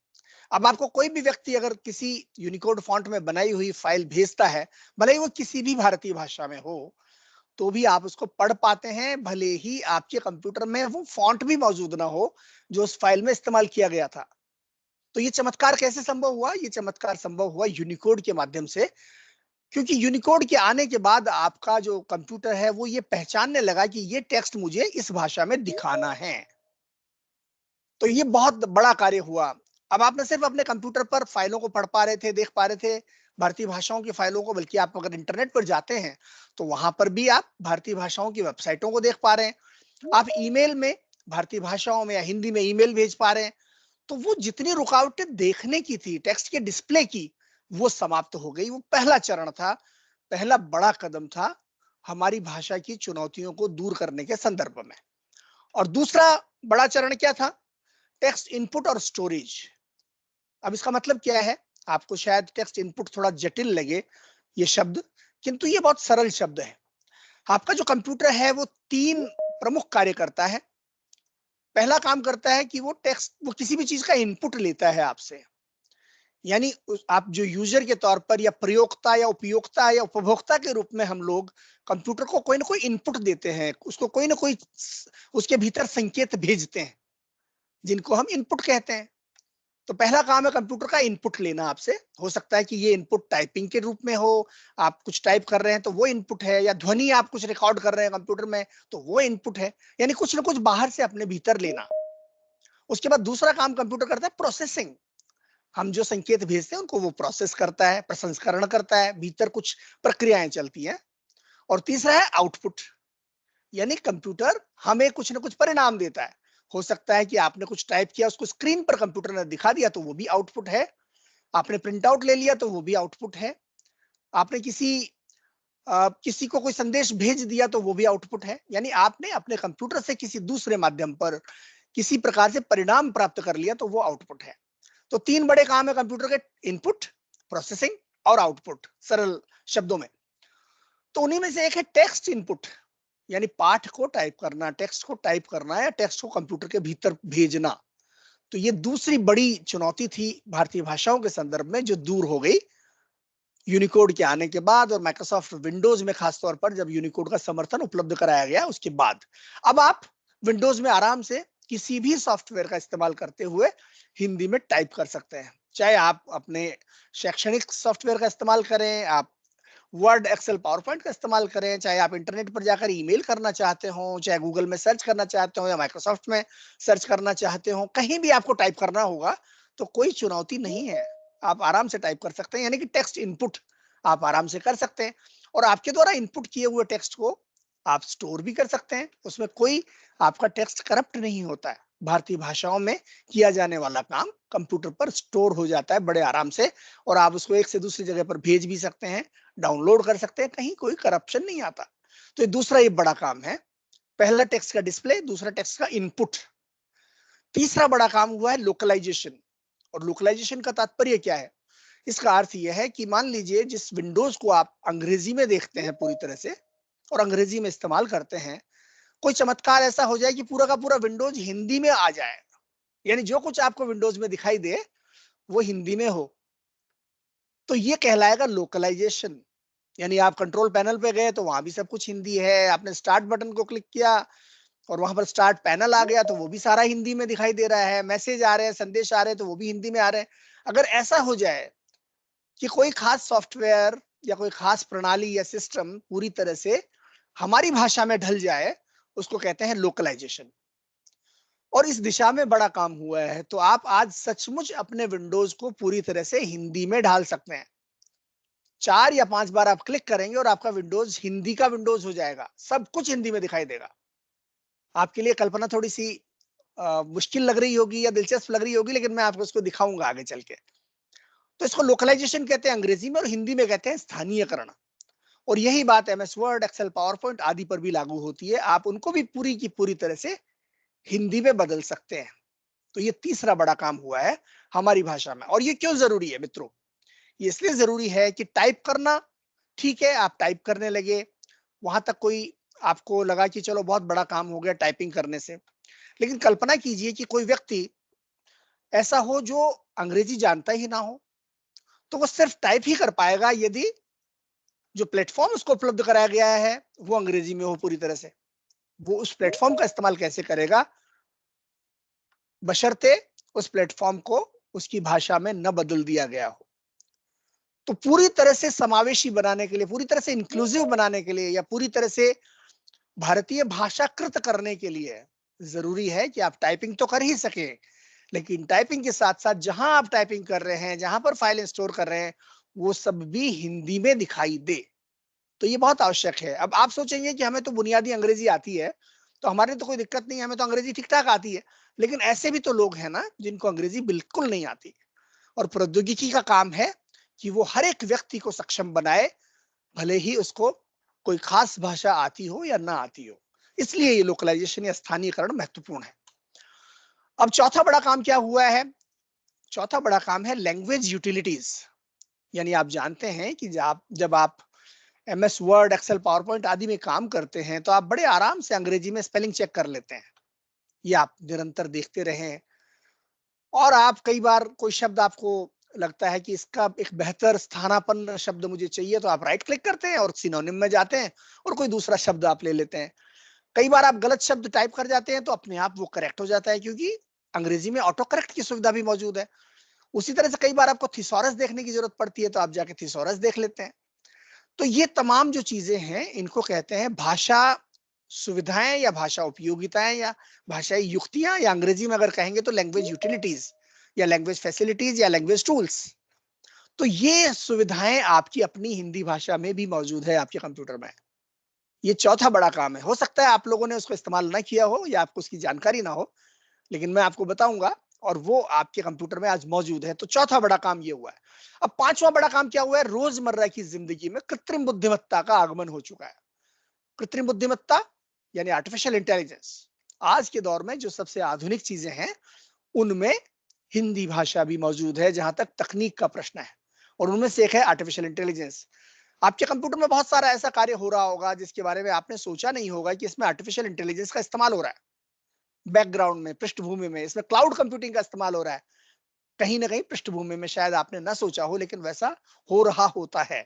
अब आपको कोई भी व्यक्ति अगर किसी यूनिकोड फॉन्ट में बनाई हुई फाइल भेजता है, भले ही वो किसी भी भारतीय भाषा में हो, तो भी आप उसको पढ़ पाते हैं, भले ही आपके कंप्यूटर में वो फॉन्ट भी मौजूद ना हो जो उस फाइल में इस्तेमाल किया गया था। तो ये चमत्कार कैसे संभव हुआ? ये चमत्कार संभव हुआ यूनिकोड के माध्यम से, क्योंकि यूनिकोड के आने के बाद आपका जो कंप्यूटर है वो ये पहचानने लगा कि ये टेक्स्ट मुझे इस भाषा में दिखाना है। तो ये बहुत बड़ा कार्य हुआ। अब आप न सिर्फ अपने कंप्यूटर पर फाइलों को पढ़ पा रहे थे, देख पा रहे थे भारतीय भाषाओं की फाइलों को, बल्कि आप अगर इंटरनेट पर जाते हैं तो वहां पर भी आप भारतीय भाषाओं की वेबसाइटों को देख पा रहे हैं। आप ईमेल में भारतीय भाषाओं में या हिंदी में ईमेल भेज पा रहे हैं। तो वो जितनी रुकावटें देखने की थी टेक्स्ट के डिस्प्ले की, वो समाप्त हो गई। वो पहला चरण था, पहला बड़ा कदम था हमारी भाषा की चुनौतियों को दूर करने के संदर्भ में। और दूसरा बड़ा चरण क्या था? टेक्स्ट इनपुट और स्टोरेज। अब इसका मतलब क्या है? आपको शायद टेक्स्ट इनपुट थोड़ा जटिल लगे ये शब्द, किंतु ये बहुत सरल शब्द है। आपका जो कंप्यूटर है वो 3 प्रमुख कार्य करता है। पहला काम करता है कि वो किसी भी चीज का इनपुट लेता है आपसे, यानी आप जो यूजर के तौर पर या प्रयोक्ता या उपयोक्ता या उपभोक्ता के रूप में हम लोग कंप्यूटर को कोई ना कोई इनपुट देते हैं, उसको कोई ना कोई उसके भीतर संकेत भेजते हैं जिनको हम इनपुट कहते हैं। तो पहला काम है कंप्यूटर का इनपुट लेना आपसे। हो सकता है कि ये इनपुट टाइपिंग के रूप में हो, आप कुछ टाइप कर रहे हैं तो वो इनपुट है, या ध्वनि आप कुछ रिकॉर्ड कर रहे हैं कंप्यूटर में तो वो इनपुट है, यानी कुछ ना कुछ बाहर से अपने भीतर लेना। उसके बाद दूसरा काम कंप्यूटर करता है प्रोसेसिंग। हम जो संकेत भेजते हैं उनको वो प्रोसेस करता है, प्रसंस्करण करता है, भीतर कुछ प्रक्रियाएं चलती हैं। और तीसरा है आउटपुट, यानी कंप्यूटर हमें कुछ ना कुछ परिणाम देता है। हो सकता है कि आपने कुछ टाइप किया, उसको स्क्रीन पर कंप्यूटर ने दिखा दिया तो वो भी आउटपुट है। आपने प्रिंट आउट ले लिया तो वो भी आउटपुट है। आपने किसी को कोई संदेश भेज दिया तो वो भी आउटपुट है। यानी आपने अपने कंप्यूटर से किसी दूसरे माध्यम पर किसी प्रकार से परिणाम प्राप्त कर लिया तो वो आउटपुट है। तो 3 बड़े काम है कंप्यूटर के, इनपुट, प्रोसेसिंग और आउटपुट, सरल शब्दों में। तो उन्हीं में से एक है टेक्स्ट इनपुट, यानी पाठ को टाइप करना, टेक्स्ट को टाइप करना या टेक्स्ट को कंप्यूटर के भीतर भेजना। तो ये दूसरी बड़ी चुनौती थी भारतीय भाषाओं के संदर्भ में, जो दूर हो गई यूनिकोड के आने के बाद, और माइक्रोसॉफ्ट विंडोज में खासतौर पर जब यूनिकोड का समर्थन उपलब्ध कराया गया उसके बाद। अब आप विंडोज में आराम से किसी भी सॉफ्टवेयर का इस्तेमाल करते हुए हिंदी में टाइप कर सकते हैं। चाहे आप अपने शैक्षणिक सॉफ्टवेयर का इस्तेमाल करें, आप वर्ड, एक्सेल, पावर पॉइंट का इस्तेमाल करें, चाहे आप इंटरनेट पर जाकर ईमेल करना चाहते हो, चाहे गूगल में सर्च करना चाहते हो या माइक्रोसॉफ्ट में सर्च करना चाहते हो, कहीं भी आपको टाइप करना होगा तो कोई चुनौती नहीं है, आप आराम से टाइप कर सकते हैं। यानी कि टेक्स्ट इनपुट आप आराम से कर सकते हैं, और आपके द्वारा इनपुट किए हुए टेक्स्ट को आप स्टोर भी कर सकते हैं। उसमें कोई आपका टेक्स्ट करप्ट नहीं होता है। भारतीय भाषाओं में किया जाने वाला काम कंप्यूटर पर स्टोर हो जाता है बड़े आराम से, और आप उसको एक से दूसरी जगह पर भेज भी सकते हैं, डाउनलोड कर सकते हैं, कहीं कोई करप्शन नहीं आता। तो ये दूसरा ये बड़ा काम है, पहला टेक्स्ट का डिस्प्ले, दूसरा टेक्स्ट का इनपुट। तीसरा बड़ा काम हुआ है लोकलाइजेशन। और लोकलाइजेशन का तात्पर्य क्या है? इसका अर्थ यह है कि मान लीजिए जिस विंडोज को आप अंग्रेजी में देखते हैं पूरी तरह से और अंग्रेजी में इस्तेमाल करते हैं, कोई चमत्कार ऐसा हो जाए कि पूरा का पूरा विंडोज हिंदी में आ जाए, यानी जो कुछ आपको विंडोज में दिखाई दे वो हिंदी में हो, तो ये कहलाएगा लोकलाइजेशन। यानी आप कंट्रोल पैनल पे गए तो वहां भी सब कुछ हिंदी है, आपने स्टार्ट बटन को क्लिक किया और वहां पर स्टार्ट पैनल आ गया तो वो भी सारा हिंदी में दिखाई दे रहा है, मैसेज आ रहे हैं, संदेश आ रहे हैं तो वो भी हिंदी में आ रहे हैं। अगर ऐसा हो जाए कि कोई खास सॉफ्टवेयर या कोई खास प्रणाली या सिस्टम पूरी तरह से हमारी भाषा में ढल जाए, उसको कहते हैं लोकलाइजेशन। और इस दिशा में बड़ा काम हुआ है। तो आप आज सचमुच अपने विंडोज को पूरी तरह से हिंदी में ढाल सकते हैं। 4 या 5 बार आप क्लिक करेंगे और आपका विंडोज हिंदी का विंडोज हो जाएगा, सब कुछ हिंदी में दिखाई देगा। आपके लिए कल्पना थोड़ी सी मुश्किल लग रही होगी या दिलचस्प लग रही होगी, लेकिन मैं आपको इसको दिखाऊंगा आगे चल के। तो इसको लोकलाइजेशन कहते हैं अंग्रेजी में, और हिंदी में कहते हैं स्थानीयकरण। और यही बात MS word, excel, power point आदि पर भी लागू होती है। आप उनको भी पूरी की पूरी तरह से हिंदी में बदल सकते हैं। तो ये तीसरा बड़ा काम हुआ है हमारी भाषा में। और ये क्यों जरूरी है मित्रों? ये इसलिए जरूरी है कि टाइप करना, ठीक है आप टाइप करने लगे, वहां तक कोई आपको लगा कि चलो बहुत बड़ा काम हो गया टाइपिंग करने से। लेकिन कल्पना कीजिए कि कोई व्यक्ति ऐसा हो जो अंग्रेजी जानता ही ना हो, तो वो सिर्फ टाइप ही कर पाएगा यदि जो प्लेटफॉर्म उसको उपलब्ध कराया गया है वो अंग्रेजी में हो पूरी तरह से। वो उस प्लेटफॉर्म का इस्तेमाल कैसे करेगा? बशर्ते उस प्लेटफॉर्म को उसकी भाषा में न बदल दिया गया हो। तो पूरी तरह से समावेशी बनाने के लिए, पूरी तरह से इंक्लूसिव बनाने के लिए, या पूरी तरह से भारतीय भाषाकृत करने के लिए जरूरी है कि आप टाइपिंग तो कर ही सके, लेकिन टाइपिंग के साथ साथ जहां आप टाइपिंग कर रहे हैं, जहां पर फाइल स्टोर कर रहे हैं, वो सब भी हिंदी में दिखाई दे। तो ये बहुत आवश्यक है। अब आप सोचेंगे कि हमें तो बुनियादी अंग्रेजी आती है, तो हमारे तो कोई दिक्कत नहीं है, हमें तो अंग्रेजी ठीक ठाक आती है। लेकिन ऐसे भी तो लोग हैं ना जिनको अंग्रेजी बिल्कुल नहीं आती, और प्रौद्योगिकी का काम है कि वो हर एक व्यक्ति को सक्षम बनाए, भले ही उसको कोई खास भाषा आती हो या ना आती हो। इसलिए ये लोकलाइजेशन या स्थानीयकरण महत्वपूर्ण है। अब चौथा बड़ा काम क्या हुआ है? चौथा बड़ा काम है लैंग्वेज यूटिलिटीज। यानी आप जानते हैं कि जब आप MS word, excel, power point आदि में काम करते हैं तो आप बड़े आराम से अंग्रेजी में स्पेलिंग चेक कर लेते हैं। ये आप निरंतर देखते रहें, और आप कई बार कोई शब्द आपको लगता है कि इसका एक बेहतर स्थानापन्न शब्द मुझे चाहिए, तो आप राइट क्लिक करते हैं और सिनोनिम में जाते हैं और कोई दूसरा शब्द आप ले लेते हैं। कई बार आप गलत शब्द टाइप कर जाते हैं तो अपने आप वो करेक्ट हो जाता है, क्योंकि अंग्रेजी में ऑटो करेक्ट की सुविधा भी मौजूद है। उसी तरह से कई बार आपको थिसॉरस देखने की जरूरत पड़ती है, तो आप जाके थिसॉरस देख लेते हैं। तो ये तमाम जो चीजें हैं इनको कहते हैं भाषा सुविधाएं या भाषा उपयोगिताएं या भाषाई युक्तियां, या अंग्रेजी में अगर कहेंगे तो लैंग्वेज यूटिलिटीज या लैंग्वेज फैसिलिटीज या लैंग्वेज टूल्स। तो ये सुविधाएं आपकी अपनी हिंदी भाषा में भी मौजूद है आपके कंप्यूटर में। ये चौथा बड़ा काम है। हो सकता है आप लोगों ने उसको इस्तेमाल ना किया हो या आपको उसकी जानकारी ना हो, लेकिन मैं आपको बताऊंगा, और वो आपके कंप्यूटर में आज मौजूद है। तो चौथा बड़ा काम ये हुआ है। अब पांचवा बड़ा काम क्या हुआ है? रोजमर्रा की जिंदगी में कृत्रिम बुद्धिमत्ता का आगमन हो चुका है। कृत्रिम बुद्धिमत्ता यानी आर्टिफिशियल इंटेलिजेंस। आज के दौर में जो सबसे आधुनिक चीजें हैं उनमें हिंदी भाषा भी मौजूद है, जहां तक तकनीक का प्रश्न है। और उनमें से एक है आर्टिफिशियल इंटेलिजेंस। आपके कंप्यूटर में बहुत सारा ऐसा कार्य हो रहा होगा जिसके बारे में आपने सोचा नहीं होगा कि इसमें आर्टिफिशियल इंटेलिजेंस का इस्तेमाल हो रहा है। बैकग्राउंड में, पृष्ठभूमि में इसमें क्लाउड कंप्यूटिंग का इस्तेमाल हो रहा है। कहीं ना कहीं पृष्ठभूमि में शायद आपने ना सोचा हो, लेकिन वैसा हो रहा होता है।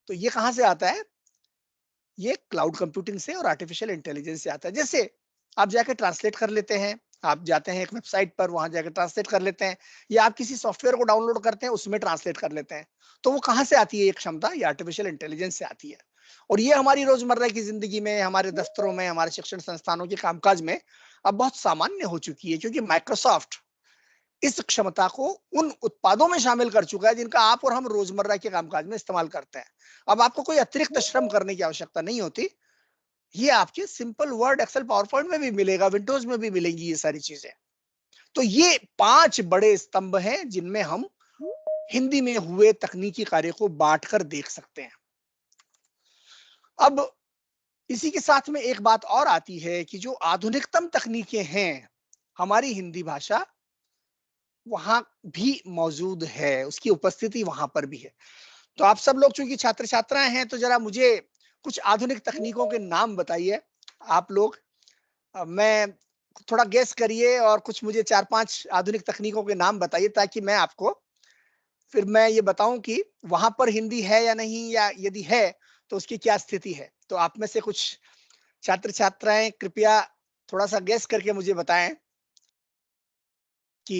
तो ये कहां से आता है? ये क्लाउड कंप्यूटिंग से और आर्टिफिशियल इंटेलिजेंस से आता है। जैसे आप जाके ट्रांसलेट कर लेते हैं, आप जाते हैं एक वेबसाइट पर, वहां जाके ट्रांसलेट कर लेते हैं, या आप किसी सॉफ्टवेयर को डाउनलोड करते हैं उसमें ट्रांसलेट कर लेते हैं। तो वो कहां से आती है ये क्षमता? ये आर्टिफिशियल इंटेलिजेंस से आती है। और ये हमारी रोजमर्रा की जिंदगी में, हमारे दफ्तरों में, हमारे शिक्षण संस्थानों के कामकाज में अब बहुत सामान्य हो चुकी है, क्योंकि माइक्रोसॉफ्ट इस क्षमता को उन उत्पादों में शामिल कर चुका है जिनका आप और हम रोजमर्रा के कामकाज में इस्तेमाल करते हैं। अब आपको कोई अतिरिक्त श्रम करने की आवश्यकता नहीं होती। ये आपके simple word, excel, power point में भी मिलेगा, विंडोज में भी मिलेंगी ये सारी चीजें। तो ये 5 बड़े स्तंभ हैं जिनमें हम हिंदी में हुए तकनीकी कार्य को बांटकर देख सकते हैं। अब इसी के साथ में एक बात और आती है कि जो आधुनिकतम तकनीकें हैं, हमारी हिंदी भाषा वहां भी मौजूद है, उसकी उपस्थिति वहां पर भी है। तो आप सब लोग चूंकि छात्र छात्राएं हैं, तो जरा मुझे कुछ आधुनिक तकनीकों के नाम बताइए आप लोग। मैं थोड़ा गेस करिए और कुछ मुझे 4-5 आधुनिक तकनीकों के नाम बताइए, ताकि मैं आपको फिर मैं ये बताऊं कि वहां पर हिंदी है या नहीं, या यदि है तो उसकी क्या स्थिति है। तो आप में से कुछ छात्र छात्राएं कृपया थोड़ा सा गेस करके मुझे बताएं कि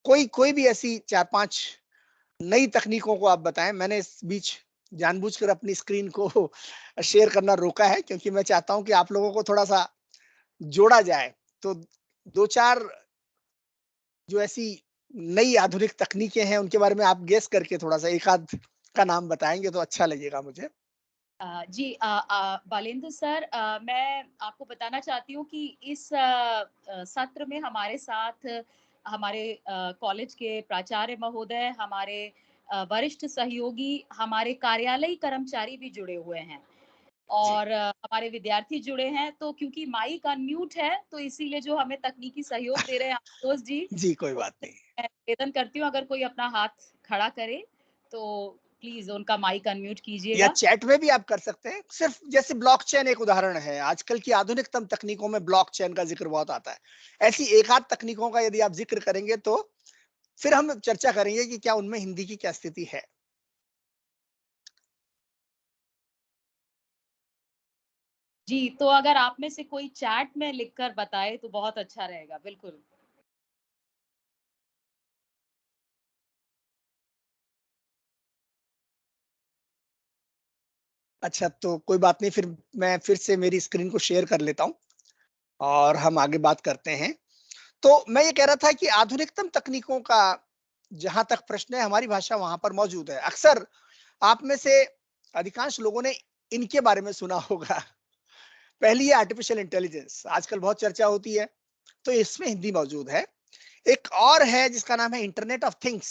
कोई कोई भी ऐसी 4-5 नई तकनीकों को आप बताएं। मैंने इस बीच जानबूझकर अपनी स्क्रीन को शेयर करना रोका है, क्योंकि मैं चाहता हूं कि आप लोगों को थोड़ा सा जोड़ा जाए। तो 2-4 जो ऐसी नई आधुनिक तकनीकें हैं उनके बारे में आप गेस करके थोड़ा सा एक आध का नाम बताएंगे तो अच्छा लगेगा मुझे। जी बालेंद्र सर, मैं आपको बताना चाहती हूँ कि इस सत्र में हमारे साथ हमारे कॉलेज के प्राचार्य महोदय, हमारे वरिष्ठ सहयोगी, हमारे कार्यालयी कर्मचारी भी जुड़े हुए हैं और हमारे विद्यार्थी जुड़े हैं। तो क्योंकि माइक अनम्यूट है तो इसीलिए जो हमें तकनीकी सहयोग दे रहे हैं आशुतोष जी, कोई बात नहीं। मैं निवेदन करती हूँ अगर कोई अपना हाथ खड़ा करे तो प्लीज उनका माइक अनम्यूट या कीजिएगा। चैट में भी आप कर सकते हैं। सिर्फ जैसे ब्लॉकचेन एक उदाहरण है, आजकल की आधुनिकतम तकनीकों में ब्लॉकचेन का जिक्र बहुत आता है। ऐसी एक आध तकनीकों का यदि आप जिक्र करेंगे तो फिर हम चर्चा करेंगे कि क्या उनमें हिंदी की क्या स्थिति है। जी, तो अगर आप में से कोई चैट में लिखकर बताए तो बहुत अच्छा रहेगा। बिल्कुल। अच्छा, तो कोई बात नहीं, फिर मैं फिर से मेरी स्क्रीन को शेयर कर लेता हूं और हम आगे बात करते हैं। तो मैं ये कह रहा था कि आधुनिकतम तकनीकों का जहां तक प्रश्न है, हमारी भाषा वहां पर मौजूद है। अक्सर आप में से अधिकांश लोगों ने इनके बारे में सुना होगा। पहली है आर्टिफिशियल इंटेलिजेंस, आजकल बहुत चर्चा होती है, तो इसमें हिंदी मौजूद है। एक और है जिसका नाम है इंटरनेट ऑफ थिंग्स,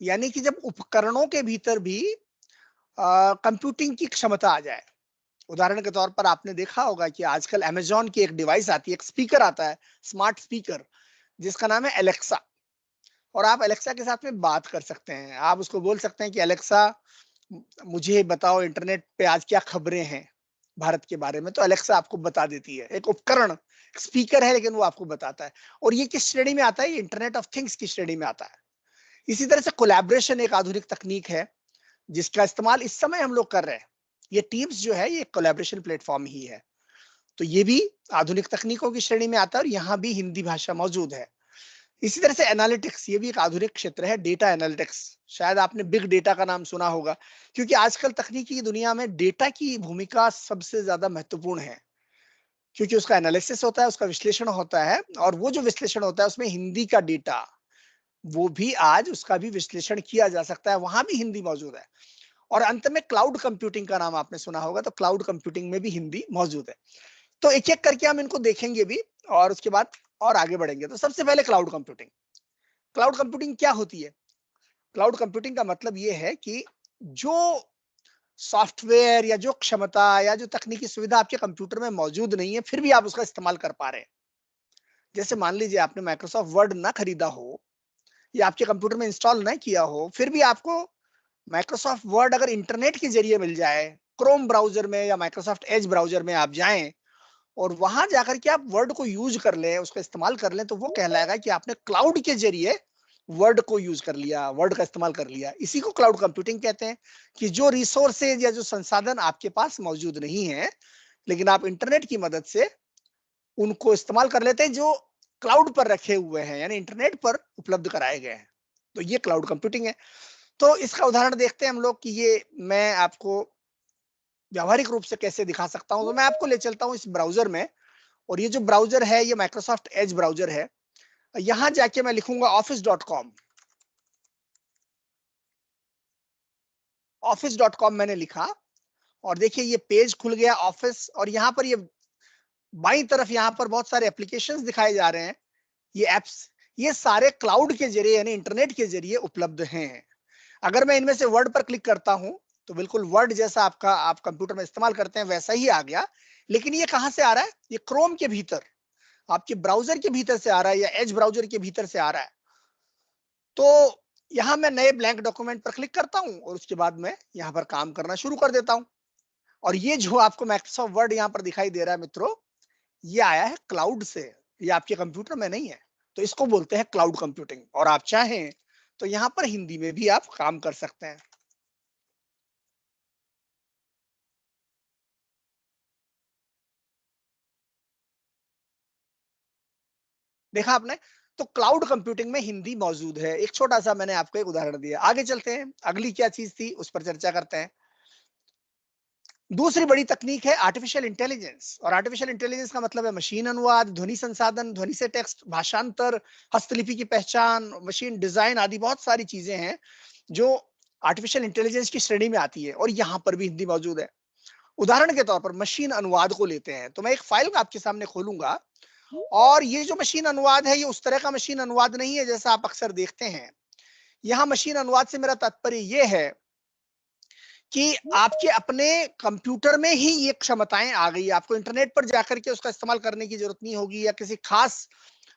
यानी कि जब उपकरणों के भीतर भी कंप्यूटिंग की क्षमता आ जाए। उदाहरण के तौर पर आपने देखा होगा कि आजकल अमेजॉन की एक डिवाइस आती है, एक स्पीकर आता है, स्मार्ट स्पीकर, जिसका नाम है एलेक्सा। और आप एलेक्सा के साथ में बात कर सकते हैं। आप उसको बोल सकते हैं कि एलेक्सा मुझे बताओ इंटरनेट पे आज क्या खबरें हैं भारत के बारे में, तो एलेक्सा आपको बता देती है। एक उपकरण, स्पीकर है, लेकिन वो आपको बताता है। और ये किस श्रेणी में आता है? ये इंटरनेट ऑफ थिंग्स की श्रेणी में आता है। इसी तरह से कोलैबोरेशन एक आधुनिक तकनीक है जिसका इस्तेमाल इस समय हम लोग कर रहे हैं। ये टीम्स जो है ये कोलैबोरेशन प्लेटफॉर्म ही है, तो ये भी आधुनिक तकनीकों की श्रेणी में आता है और यहाँ भी हिंदी भाषा मौजूद है। इसी तरह से एनालिटिक्स, ये भी एक आधुनिक क्षेत्र है, डेटा एनालिटिक्स। शायद आपने बिग डेटा का नाम सुना होगा, क्योंकि आजकल तकनीकी की दुनिया में डेटा की भूमिका सबसे ज्यादा महत्वपूर्ण है, क्योंकि उसका एनालिसिस होता है, उसका विश्लेषण होता है, और वो जो विश्लेषण होता है उसमें हिंदी का डेटा, वो भी आज उसका भी विश्लेषण किया जा सकता है, वहां भी हिंदी मौजूद है। और अंत में क्लाउड कंप्यूटिंग का नाम आपने सुना होगा, तो क्लाउड कंप्यूटिंग में भी हिंदी मौजूद है। तो एक एक करके हम इनको देखेंगे भी और उसके बाद और आगे बढ़ेंगे। तो सबसे पहले क्लाउड कंप्यूटिंग। क्लाउड कंप्यूटिंग क्या होती है? क्लाउड कंप्यूटिंग का मतलब ये है कि जो सॉफ्टवेयर या जो क्षमता या जो तकनीकी सुविधा आपके कंप्यूटर में मौजूद नहीं है, फिर भी आप उसका इस्तेमाल कर पा रहे हैं। जैसे मान लीजिए आपने माइक्रोसॉफ्ट वर्ड ना खरीदा हो या आपके कंप्यूटर में इंस्टॉल ना किया हो, फिर भी आपको माइक्रोसॉफ्ट वर्ड अगर इंटरनेट के जरिए मिल जाए, क्रोम ब्राउजर में या माइक्रोसॉफ्ट एज ब्राउजर में आप जाएं और वहां जाकर के आप वर्ड को यूज कर लें, उसका इस्तेमाल कर लें, तो वो कहलाएगा कि आपने क्लाउड के जरिए वर्ड को यूज कर लिया, वर्ड का इस्तेमाल कर लिया। इसी को क्लाउड कंप्यूटिंग कहते हैं, कि जो रिसोर्सेज या जो संसाधन आपके पास मौजूद नहीं है, लेकिन आप इंटरनेट की मदद से उनको इस्तेमाल कर लेते हैं, जो क्लाउड पर रखे हुए हैं, यानी इंटरनेट पर उपलब्ध कराए गए हैं। तो ये क्लाउड कंप्यूटिंग है। तो इसका उदाहरण देखते हैं हम लोग कि ये मैं आपको व्यावहारिक रूप से कैसे दिखा सकता हूं। तो मैं आपको ले चलता हूं इस ब्राउजर में, और ये जो ब्राउजर है ये माइक्रोसॉफ्ट एज ब्राउजर है। यहां जाके मैं लिखूंगा office.com। office.com मैंने लिखा और देखिए ये पेज खुल गया ऑफिस, और यहाँ पर ये बाईं तरफ यहाँ पर बहुत सारे एप्लीकेशंस दिखाए जा रहे हैं। ये एप्स, ये सारे क्लाउड के जरिए यानी इंटरनेट के जरिए उपलब्ध हैं। अगर मैं इनमें से वर्ड पर क्लिक करता हूं तो बिल्कुल वर्ड जैसा आपका आप कंप्यूटर में इस्तेमाल करते हैं वैसा ही आ गया। लेकिन ये कहां से आ रहा है? ये क्रोम के भीतर, आपके ब्राउजर के भीतर से आ रहा है या एज ब्राउजर के भीतर से आ रहा है। तो यहां मैं नए ब्लैंक डॉक्यूमेंट पर क्लिक करता हूं और उसके बाद मैं यहां पर काम करना शुरू कर देता हूं। और ये जो आपको माइक्रोसॉफ्ट वर्ड यहां पर दिखाई दे रहा है मित्रों, ये आया है क्लाउड से, ये आपके कंप्यूटर में नहीं है। तो इसको बोलते हैं क्लाउड कंप्यूटिंग। और आप चाहें तो यहां पर हिंदी में भी आप काम कर सकते हैं। देखा आपने? तो क्लाउड कंप्यूटिंग में हिंदी मौजूद है। एक छोटा सा मैंने आपको एक उदाहरण दिया। आगे चलते हैं, अगली क्या चीज थी उस पर चर्चा करते हैं। दूसरी बड़ी तकनीक है आर्टिफिशियल इंटेलिजेंस। और आर्टिफिशियल इंटेलिजेंस का मतलब है मशीन अनुवाद, ध्वनि संसाधन, ध्वनि से टेक्स्ट, भाषांतर, हस्तलिपि की पहचान, मशीन डिजाइन आदि बहुत सारी चीजें हैं जो आर्टिफिशियल इंटेलिजेंस की श्रेणी में आती है, और यहां पर भी हिंदी मौजूद है। उदाहरण के तौर पर मशीन अनुवाद को लेते हैं, तो मैं एक फाइल आपके सामने खोलूंगा, और ये जो मशीन अनुवाद है ये उस तरह का मशीन अनुवाद नहीं है जैसा आप अक्सर देखते हैं यहाँ मशीन अनुवाद से मेरा तात्पर्य ये है कि आपके अपने कंप्यूटर में ही ये क्षमताएं आ गई, आपको इंटरनेट पर जाकर के उसका इस्तेमाल करने की जरूरत नहीं होगी, या किसी खास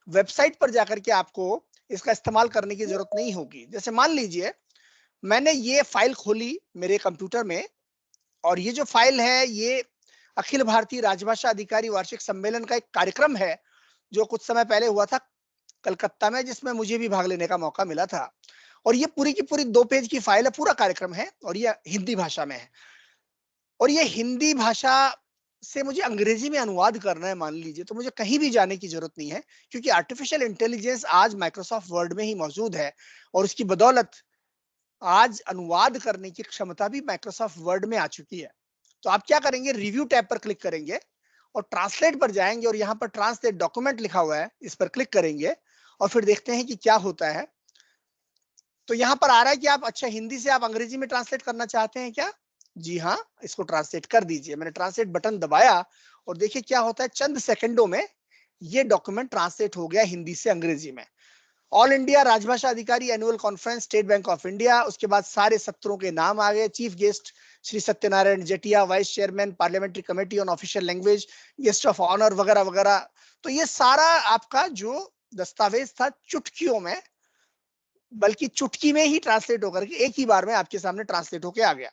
वेबसाइट पर जाकर के आपको इसका इस्तेमाल करने की जरूरत नहीं होगी। जैसे मान लीजिए मैंने ये फाइल खोली मेरे कंप्यूटर में, और ये जो फाइल है ये अखिल भारतीय राजभाषा अधिकारी वार्षिक सम्मेलन का एक कार्यक्रम है जो कुछ समय पहले हुआ था कलकत्ता में, जिसमें मुझे भी भाग लेने का मौका मिला था। और ये पूरी की पूरी 2 पेज की फाइल है, पूरा कार्यक्रम है, और ये हिंदी भाषा में है। और ये हिंदी भाषा से मुझे अंग्रेजी में अनुवाद करना है मान लीजिए, तो मुझे कहीं भी जाने की जरूरत नहीं है, क्योंकि आर्टिफिशियल इंटेलिजेंस आज माइक्रोसॉफ्ट वर्ड में ही मौजूद है, और उसकी बदौलत आज अनुवाद करने की क्षमता भी माइक्रोसॉफ्ट वर्ड में आ चुकी है। तो आप क्या करेंगे, रिव्यू टैब पर क्लिक करेंगे और ट्रांसलेट पर जाएंगे, और यहाँ पर ट्रांसलेट डॉक्यूमेंट लिखा हुआ है, इस पर क्लिक करेंगे और फिर देखते हैं कि क्या होता है। तो यहाँ पर आ रहा है कि आप अच्छा हिंदी से आप अंग्रेजी में ट्रांसलेट करना चाहते हैं क्या? जी हाँ, इसको ट्रांसलेट कर दीजिए। मैंने ट्रांसलेट बटन दबाया और देखिए क्या होता है, चंद सेकंडों में ये डॉक्यूमेंट ट्रांसलेट हो गया हिंदी से अंग्रेजी में। ऑल इंडिया राजभाषा अधिकारी annual conference State Bank of India, उसके बाद सारे सत्रों के नाम आ गए, chief guest Shri Satyanarayan Jatiya, vice chairman parliamentary committee on official language, guest of honour वगैरह वगैरह। तो ये सारा आपका जो दस्तावेज था चुटकियों में, बल्कि चुटकी में ही ट्रांसलेट होकर के एक ही बार में आपके सामने ट्रांसलेट होकर आ गया।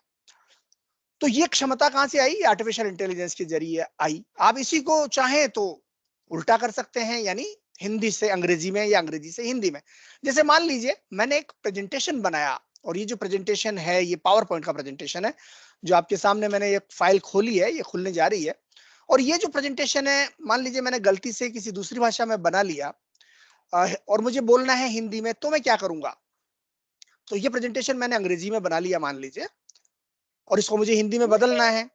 तो ये क्षमता कहां से आई? आर्टिफिशियल इंटेलिजेंस के जरिए आई। आप इसी को चाहें तो उल्टा कर सकते हैं, यानी हिंदी से अंग्रेजी में या अंग्रेजी से हिंदी में। जैसे मान लीजिए मैंने एक प्रेजेंटेशन बनाया, और ये जो प्रेजेंटेशन है ये पावर पॉइंट का प्रेजेंटेशन है, जो आपके सामने मैंने एक फाइल खोली है, ये खुलने जा रही है। और ये जो प्रेजेंटेशन है मान लीजिए मैंने गलती से किसी दूसरी भाषा में बना लिया और मुझे बोलना है हिंदी में, तो मैं क्या करूंगा? तो ये प्रेजेंटेशन मैंने अंग्रेजी में बना लिया मान लीजिए, और इसको मुझे हिंदी में बदलना है।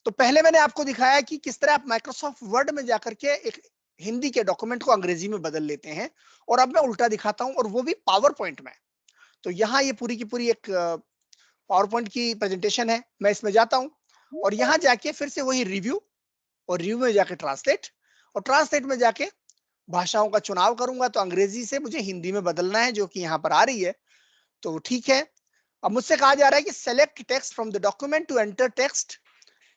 तो पहले मैंने आपको दिखाया कि किस तरह आप माइक्रोसॉफ्ट वर्ड में जाकर के एक हिंदी के डॉक्यूमेंट को अंग्रेजी में बदल लेते हैं, और अब मैं उल्टा दिखाता हूं, और वो भी पावर पॉइंट में। तो यहाँ ये पूरी की पूरी एक पावर पॉइंट की प्रेजेंटेशन है, मैं इसमें जाता हूं और यहाँ जाके फिर से वही रिव्यू, और रिव्यू में जाके ट्रांसलेट, और ट्रांसलेट में जाके भाषाओं का चुनाव करूंगा। तो अंग्रेजी से मुझे हिंदी में बदलना है, जो कि यहाँ पर आ रही है। तो ठीक है, अब मुझसे कहा जा रहा है कि select text from the document to enter text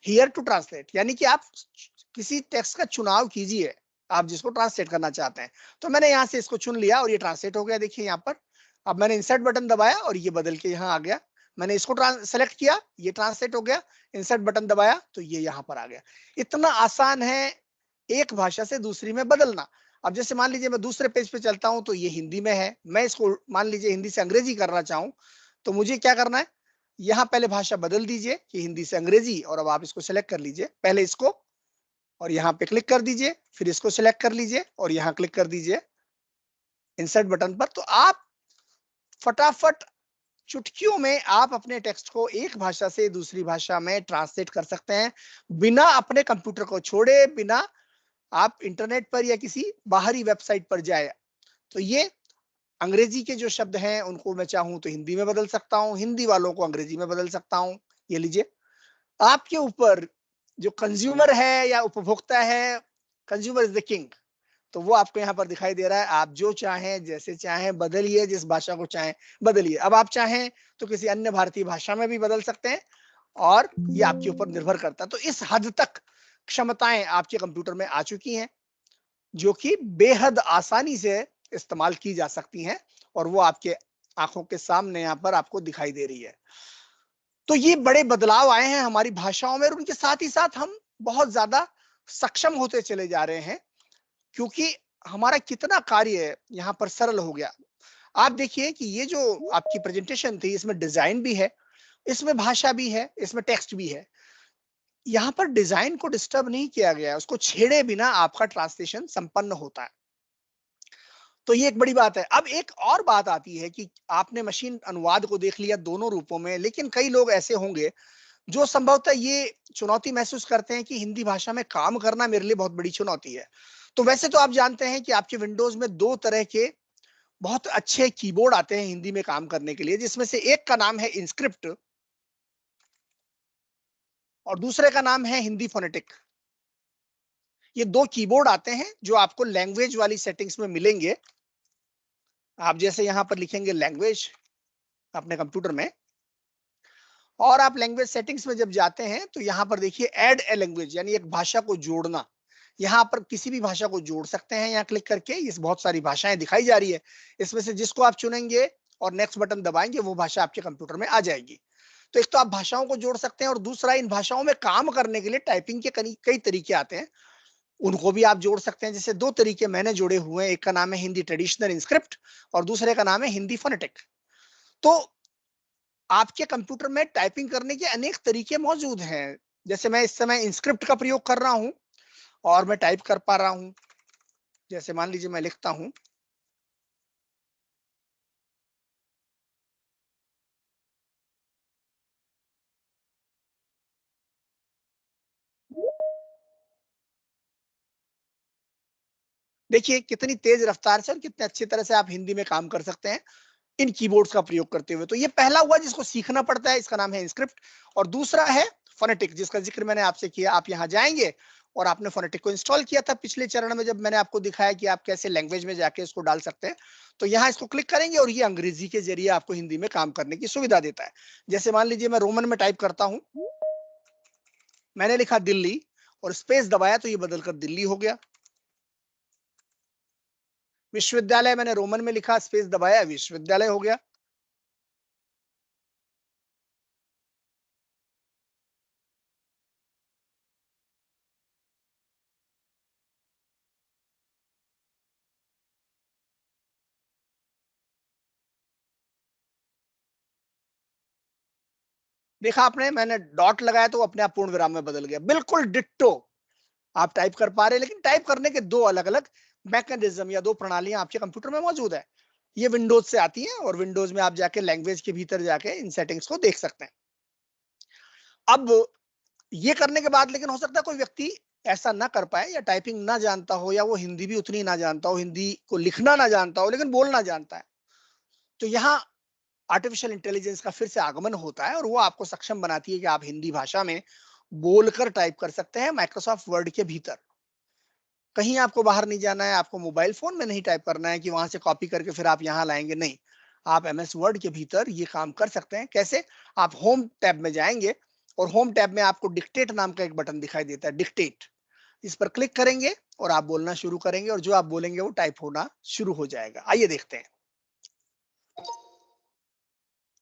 here to translate, यानी कि आप किसी टेक्स्ट का चुनाव कीजिए आप जिसको ट्रांसलेट करना चाहते हैं। तो मैंने यहाँ से इसको चुन लिया और ये ट्रांसलेट हो गया, देखिए यहाँ पर। अब मैंने इंसर्ट बटन दबाया और ये बदल के यहाँ आ गया। मैंने इसको सेलेक्ट किया, ये ट्रांसलेट हो गया, इंसर्ट बटन दबाया तो ये यहाँ पर आ गया। इतना आसान है एक भाषा से दूसरी में बदलना। अब जैसे मान लीजिए मैं दूसरे पेज पे चलता हूं, तो ये हिंदी में है, मैं इसको मान लीजिए हिंदी से अंग्रेजी करना चाहूं, तो मुझे क्या करना है, यहाँ पहले भाषा बदल दीजिए कि हिंदी से अंग्रेजी, और अब आप इसको सेलेक्ट कर लीजिए, पहले इसको और यहाँ पे क्लिक कर दीजिए, फिर इसको सेलेक्ट कर लीजिए और यहाँ क्लिक कर दीजिए इंसर्ट बटन पर। तो आप फटाफट चुटकियों में आप अपने टेक्स्ट को एक भाषा से दूसरी भाषा में ट्रांसलेट कर सकते हैं, बिना अपने कंप्यूटर को छोड़े, बिना आप इंटरनेट पर या किसी बाहरी वेबसाइट पर जाए। तो ये अंग्रेजी के जो शब्द हैं उनको मैं चाहूं तो हिंदी में बदल सकता हूं, हिंदी वालों को अंग्रेजी में बदल सकता हूं। ये लीजिए, आपके ऊपर जो कंज्यूमर है या उपभोक्ता है, कंज्यूमर इज द किंग, तो वो आपको यहाँ पर दिखाई दे रहा है। आप जो चाहें जैसे चाहें बदलिए, जिस भाषा को चाहें बदलिए। अब आप चाहें तो किसी अन्य भारतीय भाषा में भी बदल सकते हैं, और ये आपके ऊपर निर्भर करता है। तो इस हद तक क्षमताएं आपके कंप्यूटर में आ चुकी हैं, जो कि बेहद आसानी से इस्तेमाल की जा सकती हैं, और वो आपके आंखों के सामने यहाँ पर आपको दिखाई दे रही है। तो ये बड़े बदलाव आए हैं हमारी भाषाओं में, और उनके साथ ही साथ हम बहुत ज्यादा सक्षम होते चले जा रहे हैं, क्योंकि हमारा कितना कार्य यहाँ पर सरल हो गया। आप देखिए कि ये जो आपकी प्रेजेंटेशन थी, इसमें डिजाइन भी है, इसमें भाषा भी है, इसमें टेक्स्ट भी है। यहाँ पर डिजाइन को डिस्टर्ब नहीं किया गया है, उसको छेड़े बिना आपका ट्रांसलेशन संपन्न होता है। तो ये एक बड़ी बात है। अब एक और बात आती है कि आपने मशीन अनुवाद को देख लिया दोनों रूपों में, लेकिन कई लोग ऐसे होंगे जो संभवतः ये चुनौती महसूस करते हैं कि हिंदी भाषा में काम करना मेरे लिए बहुत बड़ी चुनौती है। तो वैसे तो आप जानते हैं कि आपके विंडोज में 2 तरह के बहुत अच्छे कीबोर्ड आते हैं हिंदी में काम करने के लिए, जिसमें से एक का नाम है इनस्क्रिप्ट और दूसरे का नाम है हिंदी फोनेटिक। ये 2 कीबोर्ड आते हैं जो आपको लैंग्वेज वाली सेटिंग्स में मिलेंगे। आप जैसे यहाँ पर लिखेंगे लैंग्वेज अपने कंप्यूटर में, और आप लैंग्वेज सेटिंग्स में जब जाते हैं तो यहाँ पर देखिए ऐड ए लैंग्वेज, यानी एक भाषा को जोड़ना। यहाँ पर किसी भी भाषा को जोड़ सकते हैं यहाँ क्लिक करके। इस बहुत सारी भाषाएं दिखाई जा रही है, इसमें से जिसको आप चुनेंगे और नेक्स्ट बटन दबाएंगे वो भाषा आपके कंप्यूटर में आ जाएगी। तो एक तो आप भाषाओं को जोड़ सकते हैं, और दूसरा इन भाषाओं में काम करने के लिए टाइपिंग के कई तरीके आते हैं, उनको भी आप जोड़ सकते हैं। जैसे दो तरीके मैंने जोड़े हुए हैं, एक का नाम है हिंदी ट्रेडिशनल इंस्क्रिप्ट और दूसरे का नाम है हिंदी फोनेटिक। तो आपके कंप्यूटर में टाइपिंग करने के अनेक तरीके मौजूद हैं। जैसे मैं इस समय इंस्क्रिप्ट का प्रयोग कर रहा हूं और मैं टाइप कर पा रहा हूं। जैसे मान लीजिए मैं लिखता हूं देखिए कितनी तेज रफ्तार से और कितने अच्छी तरह से आप हिंदी में काम कर सकते हैं इन कीबोर्ड्स का प्रयोग करते हुए। तो ये पहला हुआ जिसको सीखना पड़ता है, इसका नाम है इंस्क्रिप्ट। और दूसरा है फोनेटिक, जिसका जिक्र मैंने आपसे किया। आप यहां जाएंगे और आपने फोनेटिक को इंस्टॉल किया था पिछले चरण में, जब मैंने आपको दिखाया कि आप कैसे लैंग्वेज में जाके इसको डाल सकते हैं। तो यहाँ इसको क्लिक करेंगे और ये अंग्रेजी के जरिए आपको हिंदी में काम करने की सुविधा देता है। जैसे मान लीजिए मैं रोमन में टाइप करता हूं, मैंने लिखा दिल्ली और स्पेस दबाया तो ये बदलकर दिल्ली हो गया। विश्वविद्यालय मैंने रोमन में लिखा, स्पेस दबाया, विश्वविद्यालय हो गया। देखा आपने, मैंने डॉट लगाया तो अपने आप पूर्ण विराम में बदल गया, बिल्कुल डिट्टो आप टाइप कर पा रहे हैं। लेकिन टाइप करने के दो अलग अलग मैकेनिज्म या दो प्रणालियां आपके कंप्यूटर में मौजूद है। ये विंडोज से आती हैं और विंडोज में आप जाके लैंग्वेज के भीतर जाके इन सेटिंग्स को देख सकते हैं। अब ये करने के बाद लेकिन हो सकता है कोई व्यक्ति ऐसा ना कर पाए, या टाइपिंग ना जानता हो, या वो हिंदी भी उतनी ना जानता हो, हिंदी को लिखना ना जानता हो लेकिन बोलना जानता है। तो यहाँ आर्टिफिशियल इंटेलिजेंस का फिर से आगमन होता है और वो आपको सक्षम बनाती है कि आप हिंदी भाषा में बोलकर टाइप कर सकते हैं माइक्रोसॉफ्ट वर्ड के भीतर। कहीं आपको बाहर नहीं जाना है, आपको मोबाइल फोन में नहीं टाइप करना है कि वहां से कॉपी करके फिर आप यहां लाएंगे, नहीं। आप एमएस वर्ड के भीतर ये काम कर सकते हैं। कैसे? आप होम टैब में जाएंगे और होम टैब में आपको डिक्टेट नाम का एक बटन दिखाई देता है, डिक्टेट। इस पर क्लिक करेंगे और आप बोलना शुरू करेंगे और जो आप बोलेंगे वो टाइप होना शुरू हो जाएगा। आइए देखते हैं।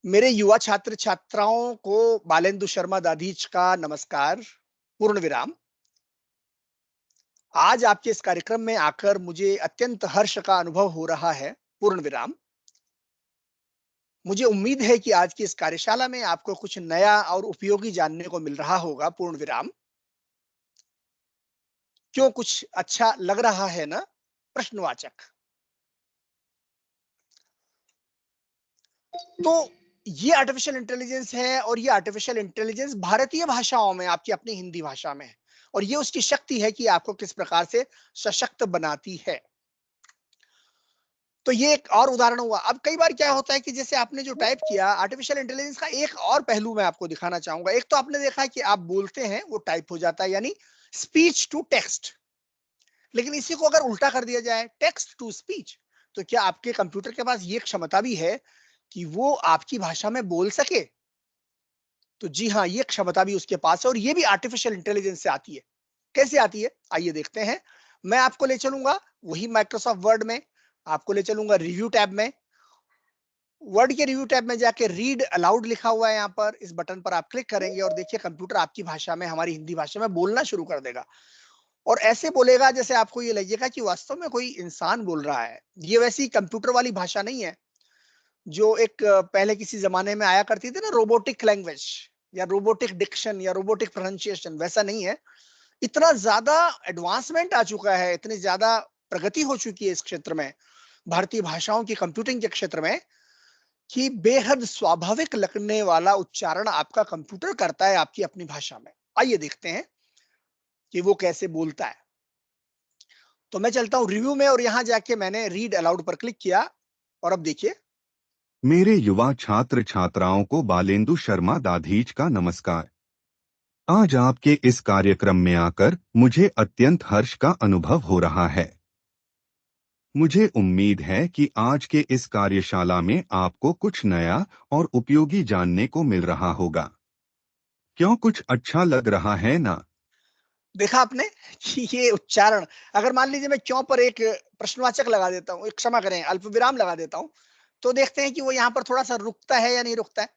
मेरे युवा छात्र छात्राओं को बालेंदु शर्मा दाधीच का नमस्कार, पूर्ण विराम। आज आपके इस कार्यक्रम में आकर मुझे अत्यंत हर्ष का अनुभव हो रहा है, पूर्ण विराम। मुझे उम्मीद है कि आज की इस कार्यशाला में आपको कुछ नया और उपयोगी जानने को मिल रहा होगा, पूर्ण विराम। क्यों, कुछ अच्छा लग रहा है ना? प्रश्नवाचक। तो ये आर्टिफिशियल इंटेलिजेंस है और ये आर्टिफिशियल इंटेलिजेंस भारतीय भाषाओं में, आपकी अपनी हिंदी भाषा में है, और ये उसकी शक्ति है कि आपको किस प्रकार से सशक्त बनाती है। तो ये एक और उदाहरण हुआ। अब कई बार क्या होता है कि जैसे आपने जो टाइप किया, आर्टिफिशियल इंटेलिजेंस का एक और पहलू मैं आपको दिखाना चाहूंगा। एक तो आपने देखा है कि आप बोलते हैं वो टाइप हो जाता है, यानी स्पीच टू टेक्स्ट। लेकिन इसी को अगर उल्टा कर दिया जाए, टेक्स्ट टू स्पीच, तो क्या आपके कंप्यूटर के पास ये क्षमता भी है कि वो आपकी भाषा में बोल सके? तो जी हाँ, ये क्षमता भी उसके पास है, और ये भी आर्टिफिशियल इंटेलिजेंस से आती है। कैसे आती है, आइए देखते हैं। मैं आपको ले चलूंगा वही माइक्रोसॉफ्ट वर्ड में, आपको ले चलूंगा रिव्यू टैब में। वर्ड के रिव्यू टैब में जाके रीड अलाउड लिखा हुआ है, यहाँ पर इस बटन पर आप क्लिक करेंगे और देखिए कंप्यूटर आपकी भाषा में, हमारी हिंदी भाषा में बोलना शुरू कर देगा। और ऐसे बोलेगा जैसे आपको ये लगेगा कि वास्तव में कोई इंसान बोल रहा है। ये वैसी कंप्यूटर वाली भाषा नहीं है जो एक पहले किसी जमाने में आया करती थी ना, रोबोटिक लैंग्वेज या रोबोटिक डिक्शन या रोबोटिक प्रोनाउंसिएशन, वैसा नहीं है। इतना ज्यादा एडवांसमेंट आ चुका है, इतनी ज्यादा प्रगति हो चुकी है इस क्षेत्र में, भारतीय भाषाओं की कंप्यूटिंग के क्षेत्र में, कि बेहद स्वाभाविक लगने वाला उच्चारण आपका कंप्यूटर करता है आपकी अपनी भाषा में। आइए देखते हैं कि वो कैसे बोलता है। तो मैं चलता हूं रिव्यू में और यहां जाके मैंने रीड अलाउड पर क्लिक किया और अब देखिए। मेरे युवा छात्र छात्राओं को बालेंदु शर्मा दाधीच का नमस्कार। आज आपके इस कार्यक्रम में आकर मुझे अत्यंत हर्ष का अनुभव हो रहा है। मुझे उम्मीद है कि आज के इस कार्यशाला में आपको कुछ नया और उपयोगी जानने को मिल रहा होगा। क्यों कुछ अच्छा लग रहा है ना? देखा आपने कि ये उच्चारण, अगर मान लीजिए मैं क्यों पर एक प्रश्नवाचक लगा देता हूँ, क्षमा करें अल्प विराम लगा देता हूँ, तो देखते हैं कि वो यहाँ पर थोड़ा सा रुकता है या नहीं रुकता है।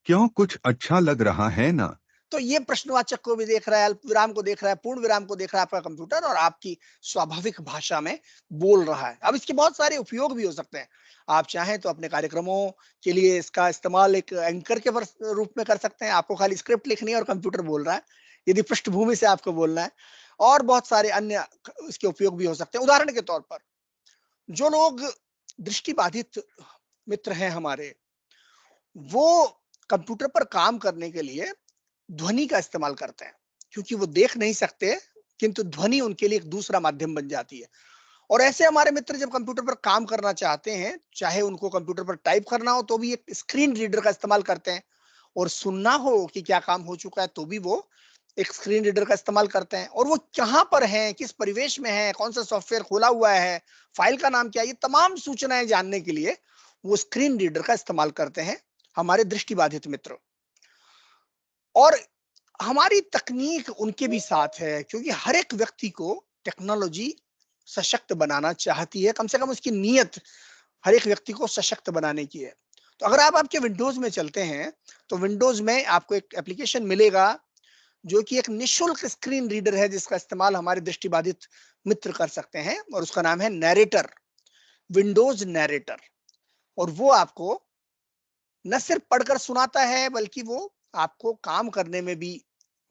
क्यों कुछ अच्छा लग रहा है ना? तो ये प्रश्नवाचक को भी देख रहा है, अल्प विराम को देख रहा है, पूर्ण विराम को देख रहा है आपका कंप्यूटर, और आपकी स्वाभाविक भाषा में बोल रहा है। अब इसके बहुत सारे उपयोग भी हो सकते हैं। आप चाहें तो अपने कार्यक्रमों के लिए इसका इस्तेमाल एक एंकर के रूप में कर सकते हैं। आपको खाली स्क्रिप्ट लिखनी है और कंप्यूटर बोल रहा है, यदि पृष्ठभूमि से आपको बोलना है। और बहुत सारे अन्य इसके उपयोग भी हो सकते हैं। उदाहरण के तौर पर जो लोग दृष्टिबाधित मित्र हैं हमारे, वो कंप्यूटर पर काम करने के लिए ध्वनि का इस्तेमाल करते हैं, क्योंकि वो देख नहीं सकते, किंतु ध्वनि उनके लिए एक दूसरा माध्यम बन जाती है। और ऐसे हमारे मित्र जब कंप्यूटर पर काम करना चाहते हैं, चाहे उनको कंप्यूटर पर टाइप करना हो तो भी एक स्क्रीन रीडर का इस्तेमाल करते हैं, और सुनना हो कि क्या काम हो चुका है तो भी वो एक स्क्रीन रीडर का इस्तेमाल करते हैं। और वो कहां पर हैं, किस परिवेश में है, कौन सा सॉफ्टवेयर खोला हुआ है, फाइल का नाम क्या है, ये तमाम सूचनाएं जानने के लिए वो स्क्रीन रीडर का इस्तेमाल करते हैं हमारे दृष्टिबाधित मित्र। और हमारी तकनीक उनके भी साथ है, क्योंकि हर एक व्यक्ति को टेक्नोलॉजी सशक्त बनाना चाहती है। कम से कम उसकी नीयत हर एक व्यक्ति को सशक्त बनाने की है। तो अगर आप आपके विंडोज में चलते हैं, तो विंडोज में आपको एक एप्लीकेशन मिलेगा जो कि एक निशुल्क स्क्रीन रीडर है, जिसका इस्तेमाल हमारे दृष्टिबाधित मित्र कर सकते हैं, और उसका नाम है नैरेटर, विंडोज नैरेटर। और वो आपको न सिर्फ पढ़कर सुनाता है, बल्कि वो आपको काम करने में भी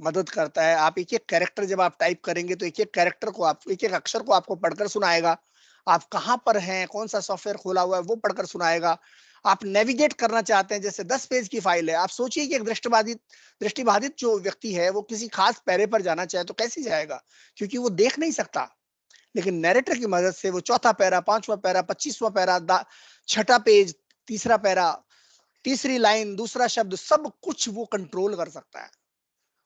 मदद करता है। आप एक एक कैरेक्टर जब आप टाइप करेंगे, तो एक एक कैरेक्टर को, आप एक एक अक्षर को आपको पढ़कर सुनाएगा। आप कहां पर हैं, कौन सा सॉफ्टवेयर खोला हुआ है, वो पढ़कर सुनाएगा। आप नेविगेट करना चाहते हैं, जैसे 10 पेज की फाइल है, आप सोचिए कि एक दृष्टिबाधित जो व्यक्ति है, वो किसी खास पैरे पर जाना चाहे तो कैसे जाएगा, क्योंकि वो देख नहीं सकता। लेकिन नैरेटर की मदद से वो चौथा पैरा, पांचवा पैरा, 25वां पैरा, छठा पेज, तीसरा पैरा, तीसरी लाइन, दूसरा शब्द, सब कुछ वो कंट्रोल कर सकता है।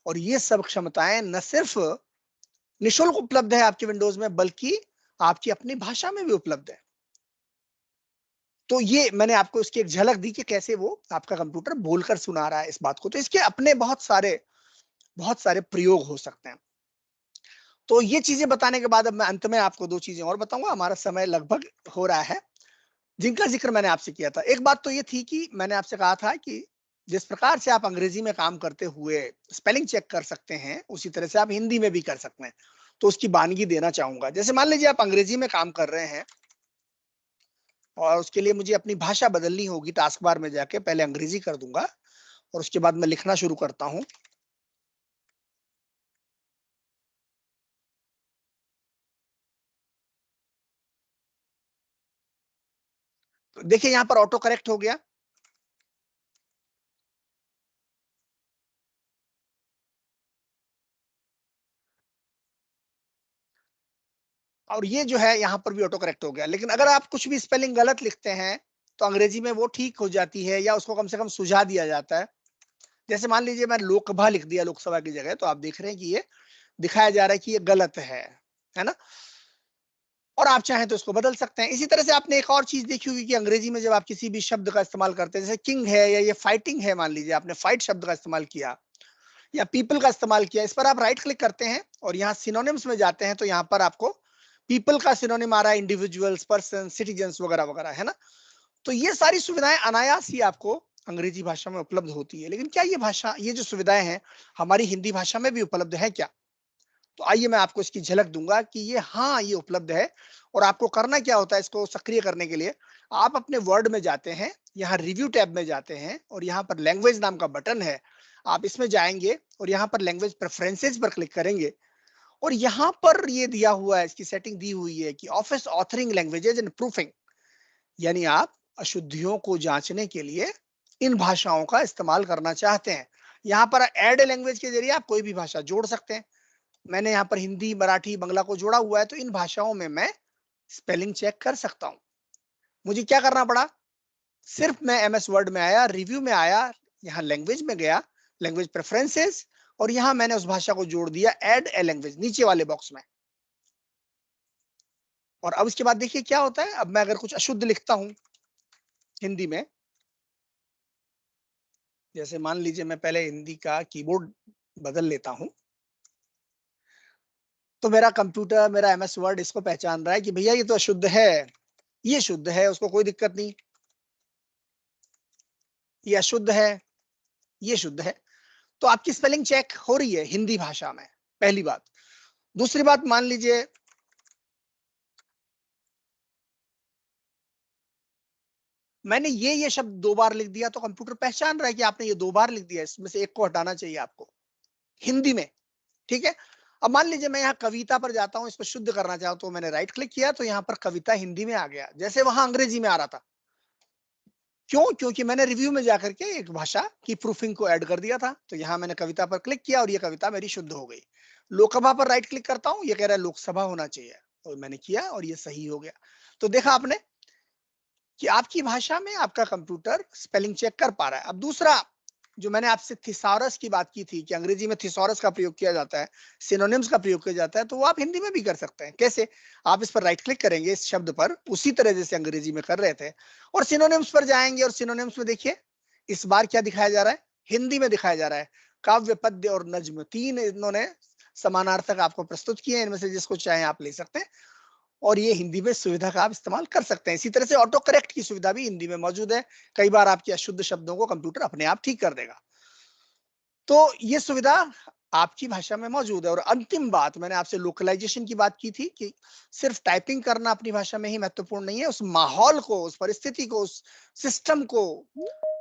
और ये सब क्षमताएं न सिर्फ निशुल्क उपलब्ध है आपके विंडोज में, बल्कि आपकी अपनी भाषा में भी उपलब्ध है। तो ये मैंने आपको इसकी एक झलक दी कि कैसे वो आपका कंप्यूटर बोलकर सुना रहा है इस बात को। तो इसके अपने बहुत सारे प्रयोग हो सकते हैं। तो ये चीजें बताने के बाद अब मैं अंत में आपको दो चीजें और बताऊंगा। हमारा समय लगभग हो रहा है, जिनका जिक्र मैंने आपसे किया था। एक बात तो ये थी कि मैंने आपसे कहा था कि जिस प्रकार से आप अंग्रेजी में काम करते हुए स्पेलिंग चेक कर सकते हैं, उसी तरह से आप हिंदी में भी कर सकते हैं। तो उसकी बानगी देना चाहूंगा। जैसे मान लीजिए आप अंग्रेजी में काम कर रहे हैं, और उसके लिए मुझे अपनी भाषा बदलनी होगी। टास्क बार में जाके पहले अंग्रेजी कर दूंगा, और उसके बाद मैं लिखना शुरू करता हूं। तो देखिए यहां पर ऑटो करेक्ट हो गया। और ये जो है यहाँ पर भी ऑटो करेक्ट हो गया। लेकिन अगर आप कुछ भी स्पेलिंग गलत लिखते हैं, तो अंग्रेजी में वो ठीक हो जाती है, या उसको कम से कम सुझा दिया जाता है। जैसे मान लीजिए मैं लोकभा लिख दिया लोकसभा की जगह, तो आप देख रहे हैं कि ये दिखाया जा रहा है कि ये गलत है ना। और आप चाहें तो इसको बदल सकते हैं। इसी तरह से आपने एक और चीज देखी होगी कि अंग्रेजी में जब आप किसी भी शब्द का इस्तेमाल करते हैं, जैसे किंग है या ये फाइटिंग है, मान लीजिए आपने फाइट शब्द का इस्तेमाल किया या पीपल का इस्तेमाल किया, इस पर आप राइट क्लिक करते हैं और यहाँ सिनोनिम्स में जाते हैं, तो यहाँ पर आपको पीपल का सिनोनिम आ रहा है इंडिविजुअल्स, पर्सन, सिटीजन्स वगैरह वगैरह, है ना। तो ये सारी सुविधाएं अनायास ही आपको अंग्रेजी भाषा में उपलब्ध होती है। लेकिन क्या ये जो सुविधाएं हैं हमारी हिंदी भाषा में भी उपलब्ध है क्या? तो आइए मैं आपको इसकी झलक दूंगा कि ये उपलब्ध है। और आपको करना क्या होता है इसको सक्रिय करने के लिए, आप अपने वर्ड में जाते हैं, यहाँ रिव्यू टैब में जाते हैं, और यहाँ पर लैंग्वेज नाम का बटन है, आप इसमें जाएंगे और यहाँ पर लैंग्वेज प्रेफरेंसेस पर क्लिक करेंगे। और यहाँ पर ये दिया हुआ है, इसकी सेटिंग दी हुई है कि office authoring languages and proofing, यानी आप अशुद्धियों को जांचने के लिए इन भाषाओं का इस्तेमाल करना चाहते हैं। यहाँ पर ऐड लैंग्वेज के जरिए आप कोई भी भाषा जोड़ सकते हैं। मैंने यहाँ पर हिंदी, मराठी, बंगला को जोड़ा हुआ है, तो इन भाषाओं में मैं स्पेलिंग चेक कर सकता हूं। मुझे क्या करना पड़ा, सिर्फ मैं एमएस वर्ड में आया, रिव्यू में आया, यहाँ लैंग्वेज में गया, लैंग्वेज प्रेफरेंसेस, और यहाँ मैंने उस भाषा को जोड़ दिया ऐड ए लैंग्वेज नीचे वाले बॉक्स में। और अब इसके बाद देखिए क्या होता है। अब मैं अगर कुछ अशुद्ध लिखता हूं हिंदी में, जैसे मान लीजिए मैं पहले हिंदी का कीबोर्ड बदल लेता हूं, तो मेरा कंप्यूटर, मेरा एमएस वर्ड इसको पहचान रहा है कि भैया ये तो अशुद्ध है, ये शुद्ध है, उसको कोई दिक्कत नहीं। ये अशुद्ध है, ये शुद्ध है। तो आपकी स्पेलिंग चेक हो रही है हिंदी भाषा में, पहली बात। दूसरी बात, मान लीजिए मैंने ये शब्द 2 बार लिख दिया, तो कंप्यूटर पहचान रहा है कि आपने ये 2 बार लिख दिया, इसमें से एक को हटाना चाहिए आपको हिंदी में, ठीक है। अब मान लीजिए मैं यहाँ कविता पर जाता हूँ, इसको शुद्ध करना चाहूँ, तो मैंने राइट क्लिक किया, तो यहाँ पर कविता हिंदी में आ गया, जैसे वहां अंग्रेजी में आ रहा था। क्यों? क्योंकि मैंने रिव्यू में जाकर के एक भाषा की प्रूफिंग को ऐड कर दिया था। तो यहाँ मैंने कविता पर क्लिक किया और ये कविता मेरी शुद्ध हो गई। लोकसभा पर राइट क्लिक करता हूँ, ये कह रहा है लोकसभा होना चाहिए, और मैंने किया और ये सही हो गया। तो देखा आपने कि आपकी भाषा में आपका कंप्यूटर स्पेलिंग चेक कर पा रहा है। अब दूसरा, जो मैंने आपसे थिसॉरस की बात की थी कि अंग्रेजी में थिसॉरस का प्रयोग किया जाता है, सिनोनिम्स का प्रयोग किया जाता है, तो वो आप हिंदी में भी कर सकते हैं। कैसे? आप इस पर राइट क्लिक करेंगे इस शब्द पर, उसी तरह जैसे अंग्रेजी में कर रहे थे, और सिनोनिम्स पर जाएंगे, और सिनोनिम्स में देखिए इस बार क्या दिखाया जा रहा है, हिंदी में दिखाया जा रहा है। काव्य, पद्य और नज्म, 3 इन्होंने समानार्थक आपको प्रस्तुत किए हैं, इनमें से जिसको चाहे आप ले सकते हैं, और ये हिंदी में सुविधा का आप इस्तेमाल कर सकते हैं। इसी तरह से ऑटो करेक्ट की सुविधा भी हिंदी में मौजूद है। कई बार आपके अशुद्ध शब्दों को कंप्यूटर अपने आप ठीक कर देगा। तो ये सुविधा आपकी भाषा में मौजूद है। और अंतिम बात, मैंने आपसे लोकलाइजेशन की बात की थी कि सिर्फ टाइपिंग करना अपनी भाषा में ही महत्वपूर्ण नहीं है, उस माहौल को, उस परिस्थिति को, उस सिस्टम को,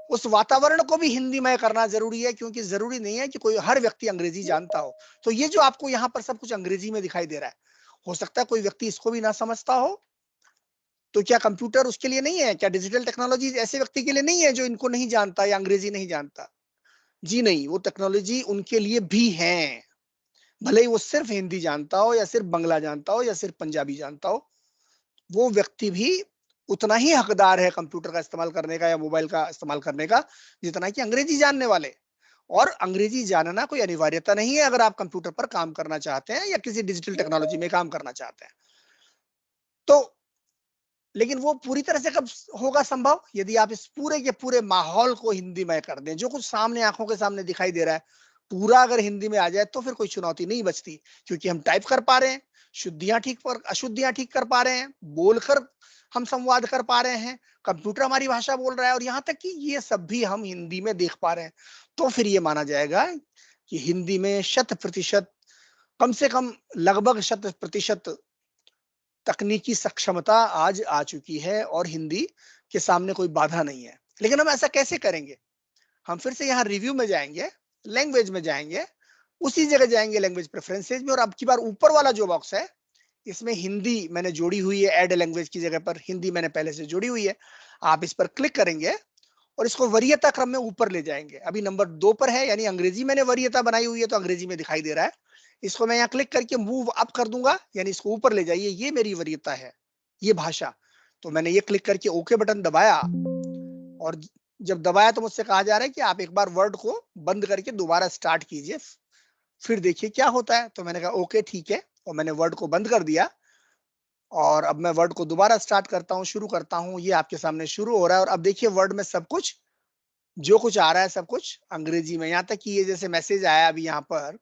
उस वातावरण को भी हिंदी में करना जरूरी है, क्योंकि जरूरी नहीं है कि कोई हर व्यक्ति अंग्रेजी जानता हो। तो ये जो आपको यहाँ पर सब कुछ अंग्रेजी में दिखाई दे रहा है, हो सकता है कोई व्यक्ति इसको भी ना समझता हो। तो क्या कंप्यूटर उसके लिए नहीं है? क्या डिजिटल टेक्नोलॉजी ऐसे व्यक्ति के लिए नहीं है जो इनको नहीं जानता या अंग्रेजी नहीं जानता? जी नहीं, वो टेक्नोलॉजी उनके लिए भी है, भले ही वो सिर्फ हिंदी जानता हो या सिर्फ बंगला जानता हो या सिर्फ पंजाबी जानता हो। वो व्यक्ति भी उतना ही हकदार है कंप्यूटर का इस्तेमाल करने का या मोबाइल का इस्तेमाल करने का, जितना कि अंग्रेजी जानने वाले। और अंग्रेजी जानना कोई अनिवार्यता नहीं है अगर आप कंप्यूटर पर काम करना चाहते हैं या किसी डिजिटल टेक्नोलॉजी में काम करना चाहते हैं। तो लेकिन वो पूरी तरह से कब होगा संभव? यदि आप इस पूरे के पूरे माहौल को हिंदी में कर दें। जो कुछ सामने आंखों के सामने दिखाई दे रहा है, पूरा अगर हिंदी में आ जाए, तो फिर कोई चुनौती नहीं बचती, क्योंकि हम टाइप कर पा रहे हैं, शुद्धियां ठीक पर अशुद्धियां ठीक कर पा रहे हैं, बोलकर हम संवाद कर पा रहे हैं, कंप्यूटर हमारी भाषा बोल रहा है, और यहाँ तक कि ये सब भी हम हिंदी में देख पा रहे हैं। तो फिर ये माना जाएगा कि हिंदी में 100%, कम से कम लगभग 100% तकनीकी सक्षमता आज आ चुकी है, और हिंदी के सामने कोई बाधा नहीं है। लेकिन हम ऐसा कैसे करेंगे? हम फिर से यहाँ रिव्यू में जाएंगे, लैंग्वेज में जाएंगे, उसी जगह जाएंगे लैंग्वेज प्रेफरेंसेज में, और अब की बार ऊपर वाला जो बॉक्स है, इसमें हिंदी मैंने जोड़ी हुई है। ऐड लैंग्वेज की जगह पर हिंदी मैंने पहले से जोड़ी हुई है। आप इस पर क्लिक करेंगे और इसको वरीयता क्रम में ऊपर ले जाएंगे। अभी नंबर 2 पर है, यानी अंग्रेजी मैंने वरीयता बनाई हुई है, तो अंग्रेजी में दिखाई दे रहा है। इसको मैं यहाँ क्लिक करके मूव अप कर दूंगा, यानी इसको ऊपर ले जाइए, ये मेरी वरीयता है, ये भाषा। तो मैंने ये क्लिक करके ओके बटन दबाया, और जब दबाया तो मुझसे कहा जा रहा है कि आप एक बार वर्ड को बंद करके दोबारा स्टार्ट कीजिए, फिर देखिए क्या होता है। तो मैंने कहा ओके ठीक है, और मैंने वर्ड को बंद कर दिया, और अब मैं वर्ड को दोबारा स्टार्ट करता हूँ, शुरू करता हूँ। ये आपके सामने शुरू हो रहा है, और अब देखिए वर्ड में सब कुछ, जो कुछ आ रहा है सब कुछ अंग्रेजी में। यहाँ तक कि ये जैसे मैसेज आया अभी यहाँ पर,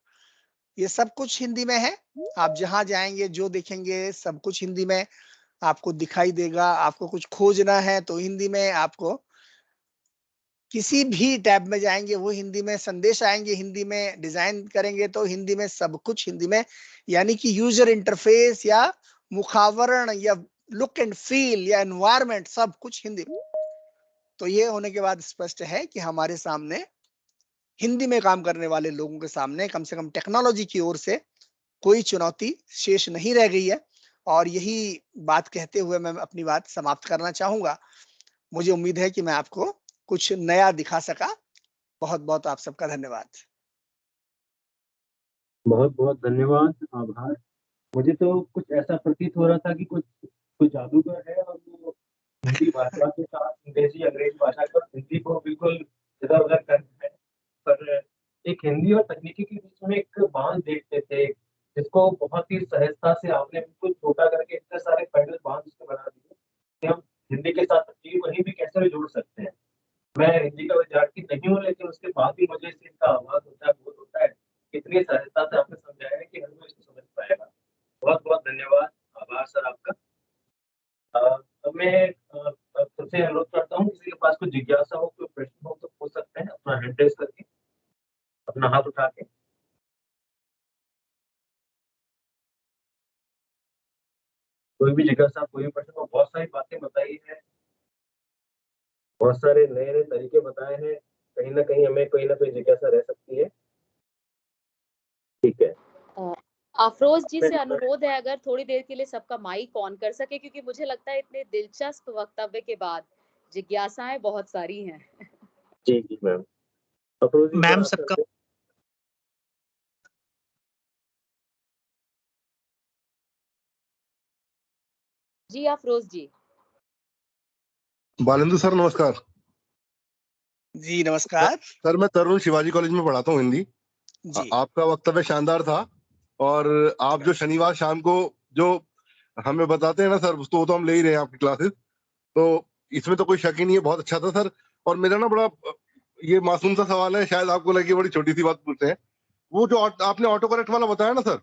ये सब कुछ हिंदी में है। आप जहां जाएंगे, जो देखेंगे, सब कुछ हिंदी में आपको दिखाई देगा। आपको कुछ खोजना है तो हिंदी में, आपको किसी भी टैब में जाएंगे वो हिंदी में, संदेश आएंगे हिंदी में, डिजाइन करेंगे तो हिंदी में, सब कुछ हिंदी में। यानी कि यूजर इंटरफेस या मुखावरण या लुक एंड फील या एनवायरमेंट, सब कुछ हिंदी में। तो ये होने के बाद स्पष्ट है कि हमारे सामने, हिंदी में काम करने वाले लोगों के सामने, कम से कम टेक्नोलॉजी की ओर से कोई चुनौती शेष नहीं रह गई है। और यही बात कहते हुए मैं अपनी बात समाप्त करना चाहूंगा। मुझे उम्मीद है कि मैं आपको कुछ नया दिखा सका। बहुत बहुत आप सबका धन्यवाद। बहुत बहुत धन्यवाद, आभार। मुझे तो कुछ ऐसा प्रतीत हो रहा था कि कुछ कुछ जादूगर है, और वो हिंदी भाषा के साथ अंग्रेजी भाषा का हिंदी को बिल्कुल इधर उधर कर रहे हैं। पर एक हिंदी और तकनीकी के बीच में एक बांध देखते थे, जिसको बहुत ही सहजता से आपने बिल्कुल छोटा करके इतने सारे पैडल बांध के बना दिए कि हम हिंदी के साथ जी वहीं भी कैसे भी जोड़ सकते हैं। मैं हिंदी का विद्यार्थी नहीं हूँ, लेकिन उसके बाद भी मुझे इससे इनका आवाज होता है, बोध होता है। कितनी सहजता से आपने समझाया है कि हर कोई इसको समझ पाएगा। बहुत बहुत धन्यवाद, आभार सर आपका। अब मैं सबसे अनुरोध करता हूँ, किसी के पास कोई जिज्ञासा हो, कोई प्रश्न हो तो पूछ सकते हैं, अपना हैंड रेज करके, अपना हाथ उठा के। कोई भी जिज्ञासा, कोई भी प्रश्न हो। बहुत सारी बातें बताई है, बहुत सारे नए नए तरीके बताए हैं, कहीं ना कहीं हमें कोई ना कोई जिज्ञासा रह सकती है। ठीक है, अफरोज जी से अनुरोध है अगर थोड़ी देर के लिए सबका माइक ऑन कर सके, क्योंकि मुझे लगता है इतने दिलचस्प वक्तव्य के बाद जिज्ञासाएं बहुत सारी हैं। जी जी मैम। अफरोज जी मैम जरा सबका जी अफरोज जी। बालेंदु सर नमस्कार। जी नमस्कार। सर मैं तरुण शिवाजी कॉलेज में पढ़ाता हूँ हिंदी। जी आपका वक्तव्य शानदार था, और आप जो शनिवार शाम को जो हमें बताते हैं ना सर, तो वो तो हम ले ही रहे हैं आपकी क्लासेस, तो इसमें तो कोई शक ही नहीं है, बहुत अच्छा था सर। और मेरा ना बड़ा ये मासूम सा सवाल है, शायद आपको लगे बड़ी छोटी सी बात पूछते हैं। वो जो आपने ऑटो करेक्ट वाला बताया ना सर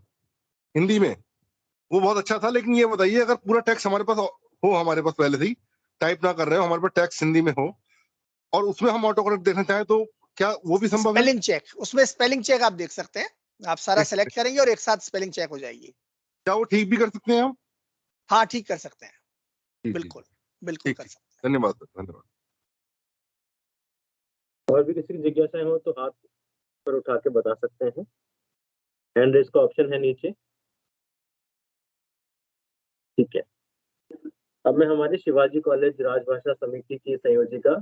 हिंदी में, वो बहुत अच्छा था, लेकिन ये बताइए अगर पूरा टेक्स्ट हमारे पास हो, हमारे पास पहले से ही टाइप ना कर रहे हो, हमारे पास टेक्स्ट हिंदी में हो और उसमें हम ऑटो करेक्ट देखना चाहें, तो क्या वो भी संभव है? स्पेलिंग चेक, उसमें स्पेलिंग चेक आप देख सकते हैं। आप सारा सेलेक्ट करेंगे और एक साथ स्पेलिंग चेक हो जाएगी। क्या वो ठीक भी कर सकते हैं हम? हाँ ठीक कर सकते हैं, जी, बिल्कुल बिल्कुल ठीक कर ठीक, सकते धन्यवाद सर, धन्यवाद। और भी किसी की जिज्ञासाएं हो तो हाथ पर उठा के बता सकते हैं। हैंड रेज का ऑप्शन है नीचे। ठीक है, अब मैं हमारे शिवाजी कॉलेज राजभाषा समिति की संयोजिका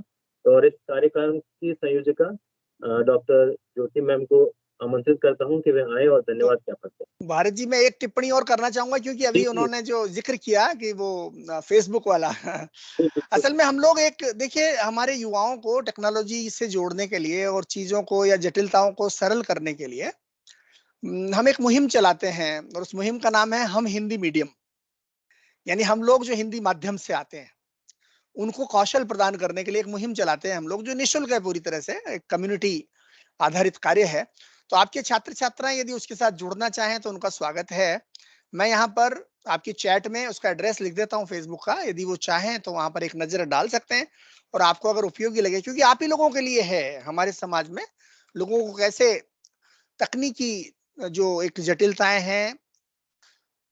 और इस कार्यक्रम की संयोजिका डॉक्टर ज्योति मैम को आमंत्रित करता हूं कि वे आए और धन्यवाद ज्ञापन करें। हैं। भारत जी, मैं एक टिप्पणी और करना चाहूंगा, क्योंकि अभी जी, जी। उन्होंने जो जिक्र किया कि वो फेसबुक वाला जी, बिल्कुल। असल में हम लोग एक देखिए, हमारे युवाओं को टेक्नोलॉजी से जोड़ने के लिए और चीजों को या जटिलताओं को सरल करने के लिए हम एक मुहिम चलाते हैं, और उस मुहिम का नाम है हम हिंदी मीडियम। यानी हम लोग जो हिंदी माध्यम से आते हैं उनको कौशल प्रदान करने के लिए एक मुहिम चलाते हैं हम लोग, जो निःशुल्क है, पूरी तरह से एक कम्युनिटी आधारित कार्य है। तो आपके छात्र छात्राएं यदि उसके साथ जुड़ना चाहें तो उनका स्वागत है। मैं यहाँ पर आपकी चैट में उसका एड्रेस लिख देता हूँ फेसबुक का, यदि वो चाहें तो वहां पर एक नजर डाल सकते हैं। और आपको अगर उपयोगी लगे, क्योंकि आप ही लोगों के लिए है, हमारे समाज में लोगों को कैसे तकनीकी जो एक जटिलताएं हैं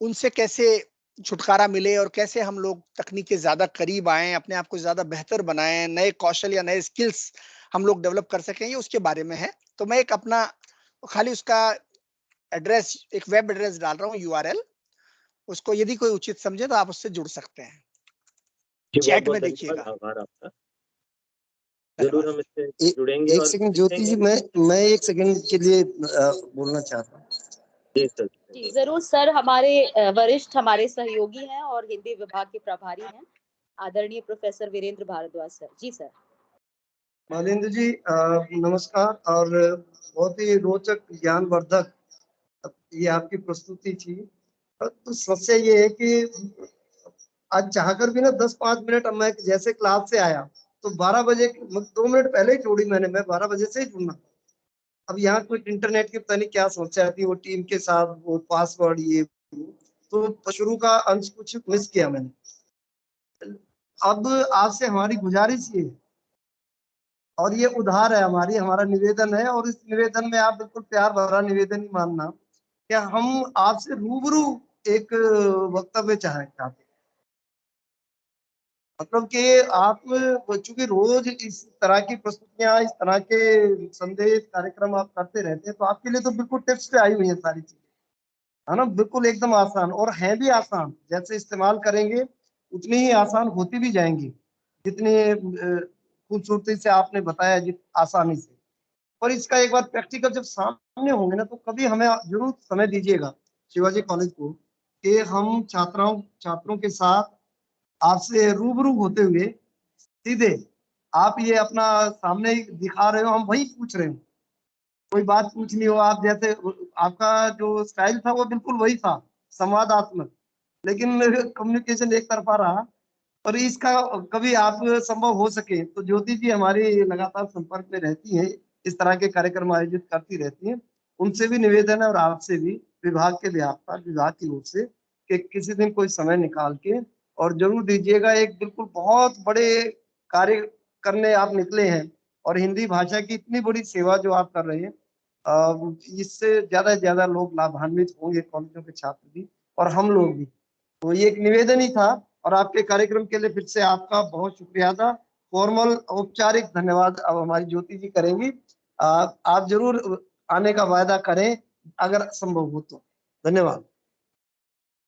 उनसे कैसे छुटकारा मिले, और कैसे हम लोग तकनीक के ज्यादा करीब आए, अपने आप को ज्यादा बेहतर बनाएं, नए कौशल या नए स्किल्स हम लोग डेवलप कर सकें, ये उसके बारे में है। तो मैं एक अपना खाली उसका एड्रेस, एक वेब एड्रेस डाल रहा हूँ, यूआरएल, उसको यदि कोई उचित समझे तो आप उससे जुड़ सकते हैं। जी, बहुत चैट बहुत में धन्यवाद, देखिएगा। आभार आपका। धन्यवाद। जरूर हम इससे जुड़ेंगे एक और सेकंड ज्योति जी, मैं एक सेकंड के लिए बोलना चाहता हूँ। जी सर। जी जरूर सर, हमारे वरिष्ठ हमारे सहयोगी हैं और हिंदी विभाग के प्रभारी हैं, आदरणीय प्रोफेसर वीरेंद्र भारद्वाज सर। जी सर। मालेंद्र जी नमस्कार, और बहुत ही रोचक ज्ञानवर्धक ये आपकी प्रस्तुति थी। तो समस्या ये है कि आज चाहकर भी ना 10-5 मिनट, मैं जैसे क्लास से आया तो 12 बजे 2 मिनट पहले ही जोड़ी मैंने, मैं 12 बजे से ही जुड़ना। अब यहाँ कोई इंटरनेट की पता नहीं क्या समस्या थी, वो टीम के साथ वो पासवर्ड ये, तो शुरू का अंश कुछ मिस किया मैंने। अब आपसे हमारी गुजारिश ये, और ये उधार है हमारी, हमारा निवेदन है, और इस निवेदन में आप बिल्कुल प्यार भरा निवेदन ही मानना, क्या हम आपसे रूबरू एक वक्तव्य चाहते हैं। मतलब कि आप चूंकि रोज इस तरह की प्रस्तुतियां, इस तरह के संदेश कार्यक्रम आप करते रहते हैं, तो आपके लिए तो बिल्कुल टिप्स पे आई हुई है सारी चीजें, है ना, बिल्कुल एकदम आसान, और है भी आसान। जैसे इस्तेमाल करेंगे उतनी ही आसान होती भी जाएंगी, जितनी खूबसूरती से आपने बताया, जित आसानी से। और इसका एक बार प्रैक्टिकल जब सामने होंगे ना, तो कभी हमें जरूर समय दीजिएगा शिवाजी कॉलेज को, कि हम छात्रों के साथ आपसे रूबरू होते हुए सीधे, आप ये अपना सामने ही दिखा रहे हो, हम वही पूछ रहे हो, कोई बात पूछनी हो आप, जैसे आपका जो स्टाइल था वो बिल्कुल वही था, संवादात्मक, लेकिन कम्युनिकेशन एक तरफा रहा। और इसका कभी आप संभव हो सके तो ज्योति जी हमारी लगातार संपर्क में रहती हैं, इस तरह के कार्यक्रम आयोजित करती रहती हैं। उनसे भी निवेदन है और आपसे भी, विभाग के लिहाज पर, विभाग की ओर से, कि किसी दिन कोई समय निकाल के और जरूर दीजिएगा। एक बिल्कुल बहुत बड़े कार्य करने आप निकले हैं, और हिंदी भाषा की इतनी बड़ी सेवा जो आप कर रहे हैं, इससे ज्यादा से ज्यादा लोग लाभान्वित होंगे, कॉलेजों के छात्र भी और हम लोग भी। तो ये एक निवेदन ही था, और आपके कार्यक्रम के लिए फिर से आपका बहुत शुक्रिया था। फॉर्मल औपचारिक धन्यवाद अब हमारी ज्योति जी करेंगी। आप जरूर आने का वायदा करें अगर संभव हो तो। धन्यवाद।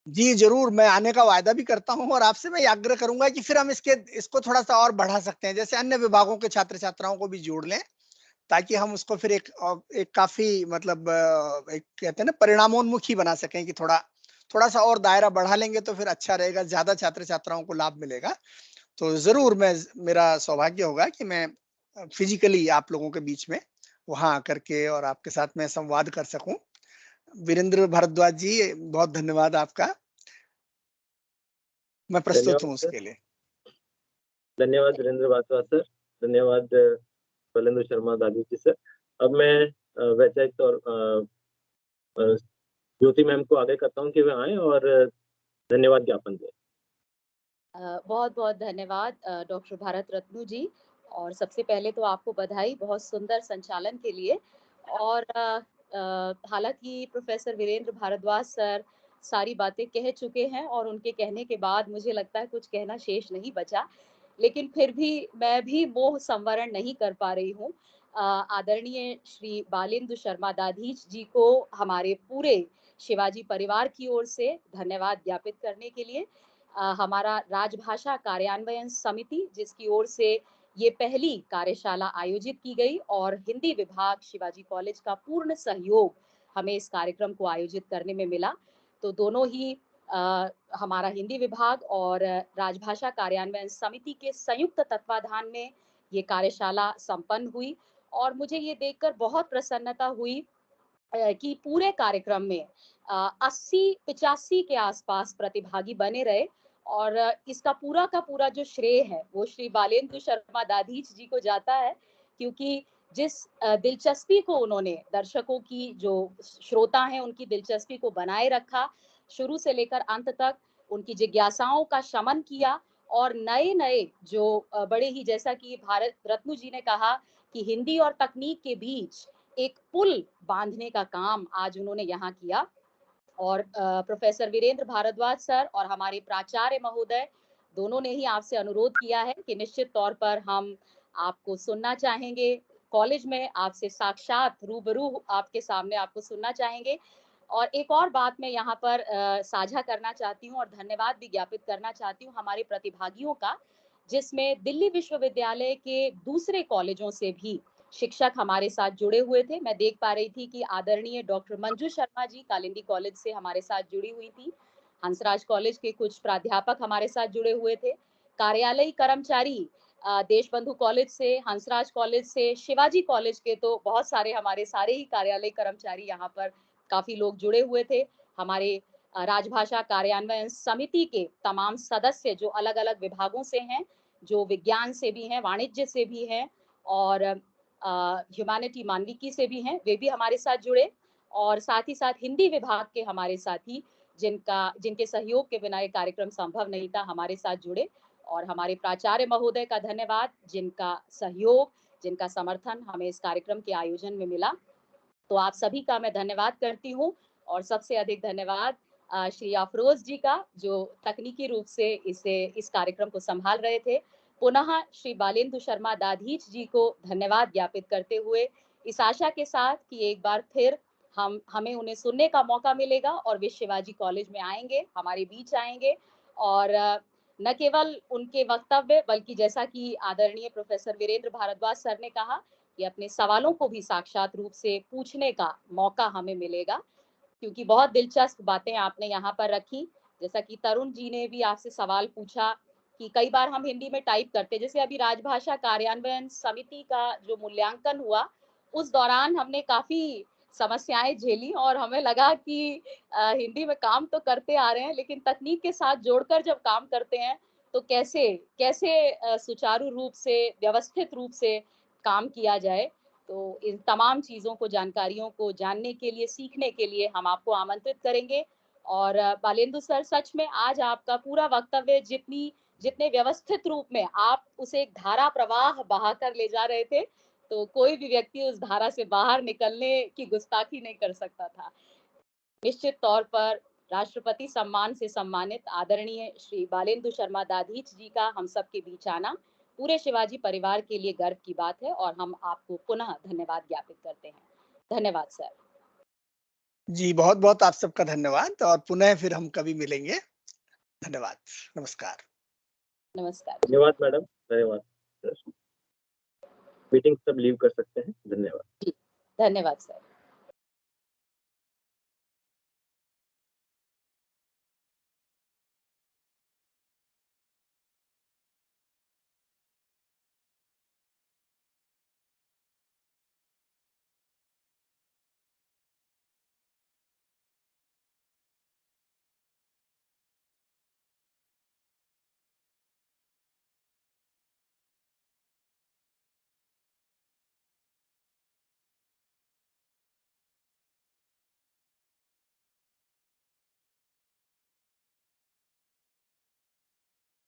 जी जरूर, मैं आने का वायदा भी करता हूं, और आपसे मैं ये आग्रह करूंगा कि फिर हम इसको थोड़ा सा और बढ़ा सकते हैं, जैसे अन्य विभागों के छात्र छात्राओं को भी जोड़ लें, ताकि हम उसको फिर एक काफी मतलब एक कहते हैं ना परिणामोन्मुखी बना सकें, कि थोड़ा सा और दायरा बढ़ा लेंगे तो फिर अच्छा रहेगा, ज्यादा छात्र छात्राओं को लाभ मिलेगा। तो जरूर मेरा सौभाग्य होगा कि मैं फिजिकली आप लोगों के बीच में वहां आकर के और आपके साथ में संवाद कर सकूं। वीरेंद्र भारद्वाज जी, बहुत धन्यवाद आपका, मैं प्रस्तुत हूं धन्यवाद सर। उसके लिए। धन्यवाद वीरेंद्र भारद्वाज सर। धन्यवाद शैलेंद्र शर्मा दादी जी सर। अब मैं वैचारिक और ज्योति मैम को आगे करता हूँ कि वे आए और धन्यवाद ज्ञापन दें। बहुत बहुत धन्यवाद डॉक्टर भारत रत्नू जी। और सबसे पहले तो आपको बधाई बहुत सुंदर संचालन के लिए। और हालांकि प्रोफेसर वीरेंद्र भारद्वाज सर सारी बातें कह चुके हैं, और उनके कहने के बाद मुझे लगता है कुछ कहना शेष नहीं बचा, लेकिन फिर भी मैं भी मोह संवरण नहीं कर पा रही हूँ। आदरणीय श्री बालेंदु शर्मा दाधीच जी को हमारे पूरे शिवाजी परिवार की ओर से धन्यवाद ज्ञापित करने के लिए। हमारा राजभाषा कार्यान्वयन समिति, जिसकी ओर से ये पहली कार्यशाला आयोजित की गई, और हिंदी विभाग शिवाजी कॉलेज का पूर्ण सहयोग हमें इस कार्यक्रम को आयोजित करने में मिला। तो दोनों ही हमारा हिंदी विभाग और राजभाषा कार्यान्वयन समिति के संयुक्त तत्वाधान में ये कार्यशाला संपन्न हुई। और मुझे ये देखकर बहुत प्रसन्नता हुई कि पूरे कार्यक्रम में 80-85 के आसपास प्रतिभागी बने रहे। और इसका पूरा का पूरा जो श्रेय है वो श्री बालेंदु शर्मा दाधीच जी को जाता है, क्योंकि जिस दिलचस्पी को उन्होंने दर्शकों की, जो श्रोता हैं उनकी दिलचस्पी को बनाए रखा, शुरू से लेकर अंत तक उनकी जिज्ञासाओं का शमन किया, और नए नए जो बड़े ही, जैसा कि भारत रत्नू जी ने कहा कि हिंदी और तकनीक के बीच एक पुल बांधने का काम आज उन्होंने यहाँ किया। और प्रोफेसर वीरेंद्र भारद्वाज सर और हमारे प्राचार्य महोदय दोनों ने ही आपसे अनुरोध किया है कि निश्चित तौर पर हम आपको सुनना चाहेंगे, कॉलेज में आपसे साक्षात रूबरू आपके सामने आपको सुनना चाहेंगे। और एक और बात मैं यहाँ पर साझा करना चाहती हूँ और धन्यवाद भी ज्ञापित करना चाहती हूँ हमारे प्रतिभागियों का, जिसमें दिल्ली विश्वविद्यालय के दूसरे कॉलेजों से भी शिक्षक हमारे साथ जुड़े हुए थे। मैं देख पा रही थी कि आदरणीय डॉक्टर मंजू शर्मा जी कालिंदी कॉलेज से हमारे साथ जुड़ी हुई थी। हंसराज कॉलेज के कुछ प्राध्यापक हमारे साथ जुड़े हुए थे। कार्यालयी कर्मचारी देशबंधु कॉलेज से, हंसराज कॉलेज से, शिवाजी कॉलेज के तो बहुत सारे, हमारे सारे ही कार्यालय कर्मचारी यहाँ पर काफी लोग जुड़े हुए थे। हमारे राजभाषा कार्यान्वयन समिति के तमाम सदस्य जो अलग अलग विभागों से हैं, जो विज्ञान से भी हैं, वाणिज्य से भी हैं, और ह्यूमैनिटी मानविकी से भी हैं, वे भी हमारे साथ जुड़े। और साथ ही साथ हिंदी विभाग के हमारे साथी, जिनके सहयोग के बिना ये कार्यक्रम संभव नहीं था, हमारे साथ जुड़े। और हमारे प्राचार्य महोदय का धन्यवाद, जिनका सहयोग, जिनका समर्थन हमें इस कार्यक्रम के आयोजन में मिला। तो आप सभी का मैं धन्यवाद करती हूँ। और सबसे अधिक धन्यवाद श्री अफरोज जी का, जो तकनीकी रूप से इस कार्यक्रम को संभाल रहे थे। पुनः श्री बालेंदु शर्मा दाधीच जी को धन्यवाद ज्ञापित करते हुए, इस आशा के साथ कि एक बार फिर हमें उन्हें सुनने का मौका मिलेगा और वे शिवाजी कॉलेज में आएंगे, हमारे बीच आएंगे। और न केवल उनके वक्तव्य, बल्कि जैसा कि आदरणीय प्रोफेसर वीरेंद्र भारद्वाज सर ने कहा कि अपने सवालों को भी साक्षात रूप से पूछने का मौका हमें मिलेगा, क्योंकि बहुत दिलचस्प बातें आपने यहाँ पर रखी। जैसा कि तरुण जी ने भी आपसे सवाल पूछा कि कई बार हम हिंदी में टाइप करते, जैसे अभी राजभाषा कार्यान्वयन समिति का जो मूल्यांकन हुआ उस दौरान हमने काफी समस्याएं झेली और हमें लगा कि हिंदी में काम तो करते आ रहे हैं, लेकिन तकनीक के साथ जोड़कर जब काम करते हैं तो कैसे कैसे सुचारू रूप से, व्यवस्थित रूप से काम किया जाए। तो इन तमाम चीजों को, जानकारियों को जानने के लिए, सीखने के लिए हम आपको आमंत्रित करेंगे। और बालेंदु सर, सच में आज आपका पूरा वक्तव्य जितने व्यवस्थित रूप में आप उसे एक धारा प्रवाह बहाकर ले जा रहे थे, तो कोई भी व्यक्ति उस धारा से बाहर निकलने की गुस्ताखी नहीं कर सकता था। निश्चित तौर पर राष्ट्रपति सम्मान से सम्मानित आदरणीय श्री बालेंदु शर्मा दाधीच जी का हम सबके बीच आना पूरे शिवाजी परिवार के लिए गर्व की बात है और हम आपको पुनः धन्यवाद ज्ञापित करते हैं। धन्यवाद सर। जी, बहुत बहुत आप सबका धन्यवाद और पुनः फिर हम कभी मिलेंगे। धन्यवाद, नमस्कार। नमस्कार। धन्यवाद मैडम, धन्यवाद। मीटिंग सब लीव कर सकते हैं। धन्यवाद। धन्यवाद सर।